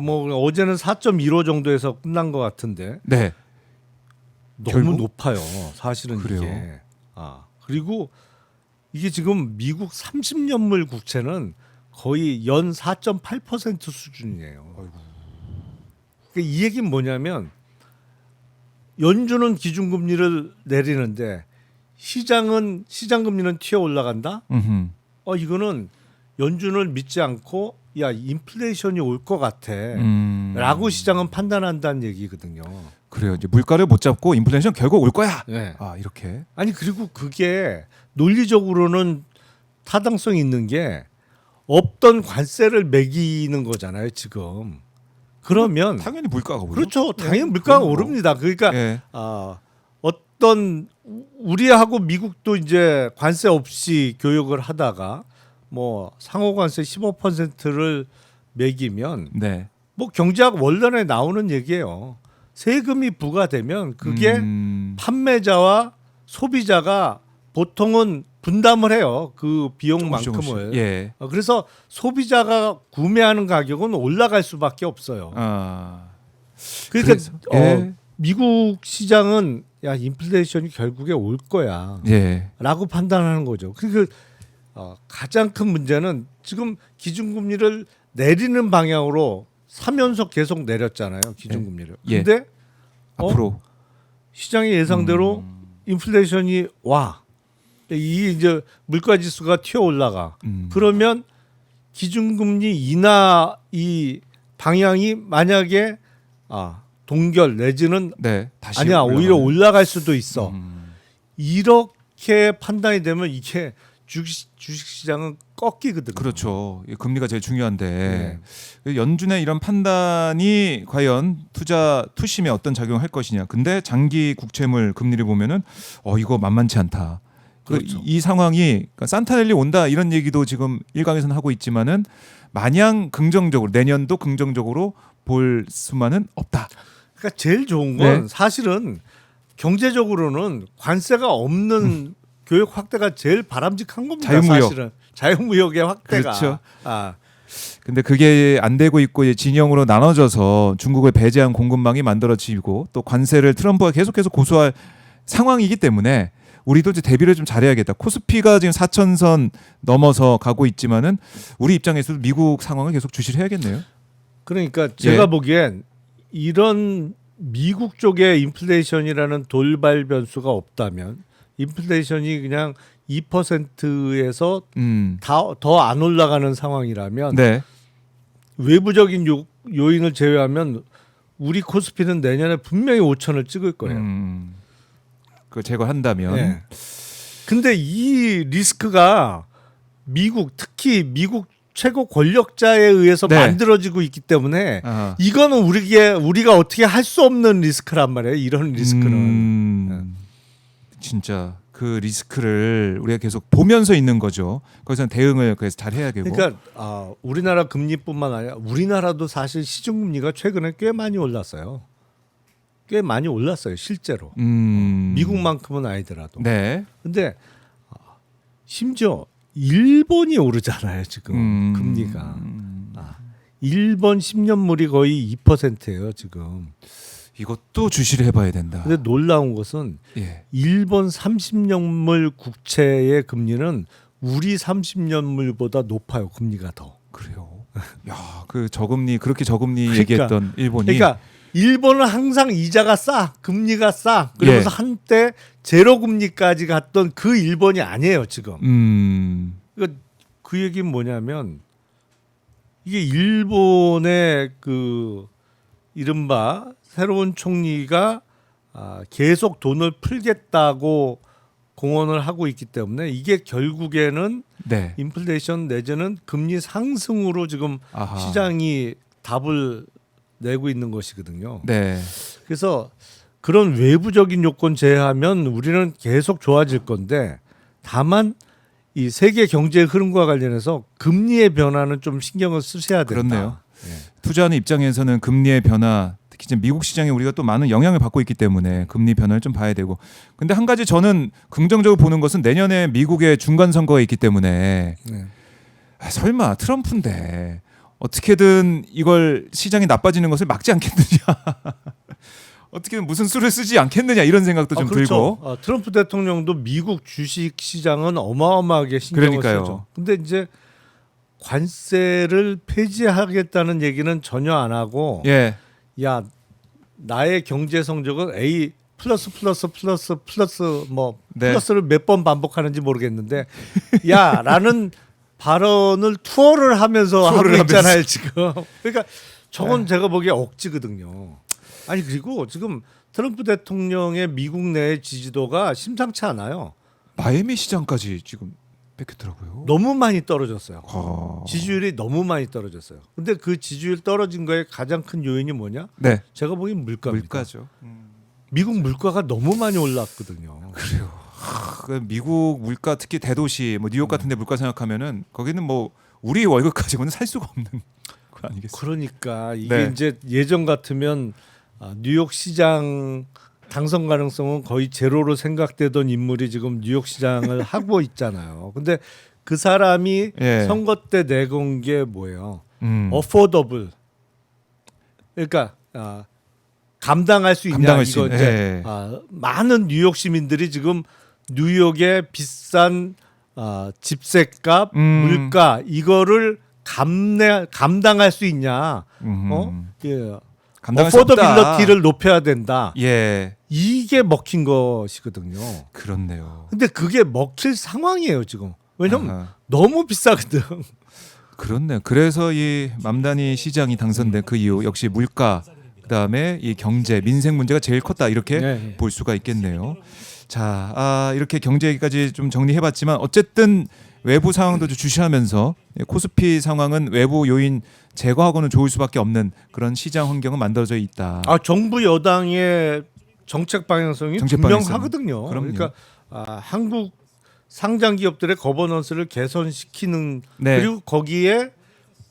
[SPEAKER 2] 뭐 어제는 4.15 정도에서 끝난 것 같은데
[SPEAKER 1] 네.
[SPEAKER 2] 너무
[SPEAKER 1] 결국?
[SPEAKER 2] 높아요. 사실은
[SPEAKER 1] 그래요.
[SPEAKER 2] 이게. 그리고 이게 지금 미국 30년물 국채는 거의 연 4.8% 수준이에요. 그러니까 이 얘기는 뭐냐면 연준은 기준금리를 내리는데 시장 금리는 튀어 올라간다. 이거는 연준을 믿지 않고 야 인플레이션이 올 것 같아라고 시장은 판단한다는 얘기거든요.
[SPEAKER 1] 그래요. 이제 물가를 못 잡고 인플레이션 결국 올 거야.
[SPEAKER 2] 네.
[SPEAKER 1] 이렇게.
[SPEAKER 2] 아니 그리고 그게 논리적으로는 타당성이 있는 게 없던 관세를 매기는 거잖아요 지금. 그러면
[SPEAKER 1] 당연히 물가가 오르죠.
[SPEAKER 2] 그렇죠. 당연히 물가가 오릅니다. 그러니까
[SPEAKER 1] 예.
[SPEAKER 2] 어떤 우리하고 미국도 이제 관세 없이 교역을 하다가 뭐 상호 관세 15%를 매기면
[SPEAKER 1] 네.
[SPEAKER 2] 뭐 경제학 원론에 나오는 얘기예요. 세금이 부과되면 그게 판매자와 소비자가 보통은 분담을 해요. 그 비용만큼을.
[SPEAKER 1] 조금씩. 예.
[SPEAKER 2] 그래서 소비자가 구매하는 가격은 올라갈 수밖에 없어요. 그러니까
[SPEAKER 1] 그래서, 예.
[SPEAKER 2] 미국 시장은 야 인플레이션이 결국에 올 거야.
[SPEAKER 1] 예.
[SPEAKER 2] 라고 판단하는 거죠. 그러니까 가장 큰 문제는 지금 기준금리를 내리는 방향으로 3연속 계속 내렸잖아요. 기준금리를.
[SPEAKER 1] 예.
[SPEAKER 2] 근데
[SPEAKER 1] 앞으로
[SPEAKER 2] 시장의 예상대로 인플레이션이 와. 이 이제 물가 지수가 튀어 올라가. 그러면 기준금리 인하 이 방향이 만약에 동결 내지는
[SPEAKER 1] 네, 다시
[SPEAKER 2] 아니야 오히려 올라갈 수도 있어. 이렇게 판단이 되면 이게 주식시장은 꺾이거든요.
[SPEAKER 1] 그렇죠. 금리가 제일 중요한데 연준의 이런 판단이 과연 투심에 어떤 작용을 할 것이냐. 근데 장기 국채물 금리를 보면은 이거 만만치 않다.
[SPEAKER 2] 그렇죠.
[SPEAKER 1] 이 상황이 그러니까 산타넬리 온다 이런 얘기도 지금 일각에서는 하고 있지만은 마냥 긍정적으로 내년도 긍정적으로 볼 수만은 없다.
[SPEAKER 2] 그러니까 제일 좋은 건 사실은 경제적으로는 관세가 없는 교육 확대가 제일 바람직한 겁니다.
[SPEAKER 1] 자유무역.
[SPEAKER 2] 사실은 자유무역의 확대가.
[SPEAKER 1] 그렇죠. 근데 그게 안 되고 있고 이제 진영으로 나눠져서 중국을 배제한 공급망이 만들어지고 또 관세를 트럼프가 계속해서 고수할 상황이기 때문에 우리도 이제 대비를 좀 잘해야겠다. 코스피가 지금 4,000선 넘어서 가고 있지만은 우리 입장에서도 미국 상황을 계속 주시를 해야겠네요.
[SPEAKER 2] 그러니까 제가 보기엔 이런 미국 쪽에 인플레이션이라는 돌발 변수가 없다면 인플레이션이 그냥 2%에서 더 안 올라가는 상황이라면 외부적인 요인을 제외하면 우리 코스피는 내년에 분명히 5천을 찍을 거예요.
[SPEAKER 1] 그걸 제거한다면.
[SPEAKER 2] 근데 이 리스크가 특히 미국 최고 권력자에 의해서 만들어지고 있기 때문에 이거는 우리가 어떻게 할 수 없는 리스크란 말이에요. 이런 리스크는.
[SPEAKER 1] 진짜 그 리스크를 우리가 계속 보면서 있는 거죠. 거기서 대응을 그래서 잘 해야겠고.
[SPEAKER 2] 그러니까 우리나라 금리뿐만 아니라 우리나라도 사실 시중금리가 최근에 꽤 많이 올랐어요. 꽤 많이 올랐어요, 실제로. 미국만큼은 아니더라도.
[SPEAKER 1] 네.
[SPEAKER 2] 근데 심지어 일본이 오르잖아요 지금 금리가. 일본 10년물이 거의 2%예요 지금.
[SPEAKER 1] 이것도 주시를 해봐야 된다.
[SPEAKER 2] 근데 놀라운 것은
[SPEAKER 1] 예.
[SPEAKER 2] 일본 30년물 국채의 금리는 우리 30년물보다 높아요. 금리가 더.
[SPEAKER 1] 그래요. 야, 그 저금리 그렇게 저금리
[SPEAKER 2] 그러니까,
[SPEAKER 1] 얘기했던 일본이.
[SPEAKER 2] 그러니까 일본은 항상 이자가 싸, 금리가 싸. 그러면서 한때 제로 금리까지 갔던 그 일본이 아니에요 지금. 그러니까 그 얘기는 뭐냐면 이게 일본의 그 이른바 새로운 총리가 계속 돈을 풀겠다고 공언을 하고 있기 때문에 이게 결국에는
[SPEAKER 1] 네.
[SPEAKER 2] 인플레이션 내지는 금리 상승으로 지금
[SPEAKER 1] 아하.
[SPEAKER 2] 시장이 답을 내고 있는 것이거든요.
[SPEAKER 1] 네.
[SPEAKER 2] 그래서 그런 외부적인 요건 제외하면 우리는 계속 좋아질 건데 다만 이 세계 경제 흐름과 관련해서 금리의 변화는 좀 신경을 쓰셔야 된다.
[SPEAKER 1] 그렇네요.
[SPEAKER 2] 예.
[SPEAKER 1] 투자하는 입장에서는 금리의 변화, 특히 이제 미국 시장에 우리가 또 많은 영향을 받고 있기 때문에 금리 변화를 좀 봐야 되고. 근데 한 가지 저는 긍정적으로 보는 것은 내년에 미국의 중간 선거가 있기 때문에
[SPEAKER 2] 네.
[SPEAKER 1] 설마 트럼프인데 어떻게든 이걸 시장이 나빠지는 것을 막지 않겠느냐. 어떻게든 무슨 수를 쓰지 않겠느냐 이런 생각도 좀
[SPEAKER 2] 그렇죠.
[SPEAKER 1] 들고.
[SPEAKER 2] 트럼프 대통령도 미국 주식 시장은 어마어마하게 신경을
[SPEAKER 1] 그러니까요.
[SPEAKER 2] 쓰죠. 근데 이제 관세를 폐지하겠다는 얘기는 전혀 안 하고
[SPEAKER 1] 예.
[SPEAKER 2] 야 나의 경제 성적은 A 플러스 뭐
[SPEAKER 1] 네.
[SPEAKER 2] 플러스를 몇 번 반복하는지 모르겠는데 야라는 발언을 투어를 하면서 하고 있잖아요 지금. 그러니까 저건 제가 보기에 억지거든요. 아니 그리고 지금 트럼프 대통령의 미국 내 지지도가 심상치 않아요.
[SPEAKER 1] 마이애미 시장까지 지금 뺏겼더라고요.
[SPEAKER 2] 너무 많이 떨어졌어요.
[SPEAKER 1] 아...
[SPEAKER 2] 지지율이 너무 많이 떨어졌어요. 근데 그 지지율 떨어진 거에 가장 큰 요인이 뭐냐?
[SPEAKER 1] 네.
[SPEAKER 2] 제가 보기엔 물가입니다.
[SPEAKER 1] 물가죠.
[SPEAKER 2] 미국 물가가 너무 많이 올랐거든요.
[SPEAKER 1] 그래요. 그 미국 물가 특히 대도시 뭐 뉴욕 같은데 물가 생각하면은 거기는 뭐 우리 월급 가지고는 살 수가 없는 거 아니겠어요?
[SPEAKER 2] 그러니까 이게
[SPEAKER 1] 네.
[SPEAKER 2] 이제 예전 같으면 뉴욕 시장 당선 가능성은 거의 제로로 생각되던 인물이 지금 뉴욕 시장을 하고 있잖아요. 근데 그 사람이
[SPEAKER 1] 예.
[SPEAKER 2] 선거 때 내건 게 뭐예요? 어포더블. 그러니까 감당할 수 있냐
[SPEAKER 1] 감당할
[SPEAKER 2] 이거
[SPEAKER 1] 수 있는,
[SPEAKER 2] 이제
[SPEAKER 1] 예.
[SPEAKER 2] 많은 뉴욕 시민들이 지금 뉴욕의 비싼 집세값, 물가 이거를 감당할 수 있냐? 예.
[SPEAKER 1] 감당할 수 없다.
[SPEAKER 2] 어포더빌리티를 높여야 된다.
[SPEAKER 1] 예.
[SPEAKER 2] 이게 먹힌 것이거든요.
[SPEAKER 1] 그렇네요.
[SPEAKER 2] 근데 그게 먹힐 상황이에요 지금. 왜냐면
[SPEAKER 1] 아하.
[SPEAKER 2] 너무 비싸거든.
[SPEAKER 1] 그렇네요. 그래서 이 맘다니 시장이 당선된 그 이유 역시 물가 그다음에 이 경제 민생 문제가 제일 컸다 이렇게
[SPEAKER 2] 네.
[SPEAKER 1] 볼 수가 있겠네요. 자, 이렇게 경제 얘기까지 좀 정리해봤지만 어쨌든 외부 상황도 좀 주시하면서 코스피 상황은 외부 요인 제거하고는 좋을 수밖에 없는 그런 시장 환경은 만들어져 있다.
[SPEAKER 2] 정부 여당의 정책 방향성이
[SPEAKER 1] 정책
[SPEAKER 2] 분명하거든요.
[SPEAKER 1] 그럼요.
[SPEAKER 2] 그러니까 한국 상장 기업들의 거버넌스를 개선시키는
[SPEAKER 1] 네.
[SPEAKER 2] 그리고 거기에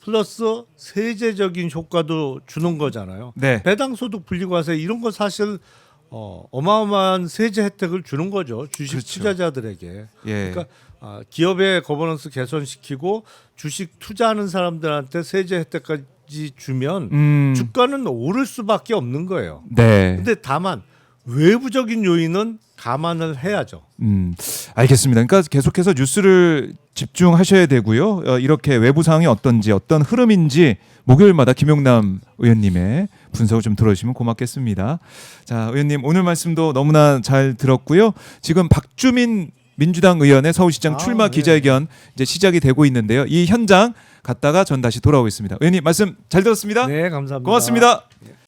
[SPEAKER 2] 플러스 세제적인 효과도 주는 거잖아요.
[SPEAKER 1] 네.
[SPEAKER 2] 배당소득 분리과세 이런 거 사실 어마어마한 세제 혜택을 주는 거죠. 주식
[SPEAKER 1] 그렇죠.
[SPEAKER 2] 투자자들에게.
[SPEAKER 1] 예.
[SPEAKER 2] 그러니까 기업의 거버넌스 개선시키고 주식 투자하는 사람들한테 세제 혜택까지 주면 주가는 오를 수밖에 없는 거예요.
[SPEAKER 1] 네.
[SPEAKER 2] 근데 다만 외부적인 요인은 감안을 해야죠.
[SPEAKER 1] 알겠습니다. 그러니까 계속해서 뉴스를 집중하셔야 되고요. 이렇게 외부 상황이 어떤지 어떤 흐름인지 목요일마다 김용남 의원님의 분석을 좀 들어주시면 고맙겠습니다. 자, 의원님 오늘 말씀도 너무나 잘 들었고요. 지금 박주민 민주당 의원의 서울시장 출마
[SPEAKER 2] 네.
[SPEAKER 1] 기자회견 이제 시작이 되고 있는데요. 이 현장 갔다가 전 다시 돌아오겠습니다. 의원님 말씀 잘 들었습니다.
[SPEAKER 2] 네, 감사합니다.
[SPEAKER 1] 고맙습니다.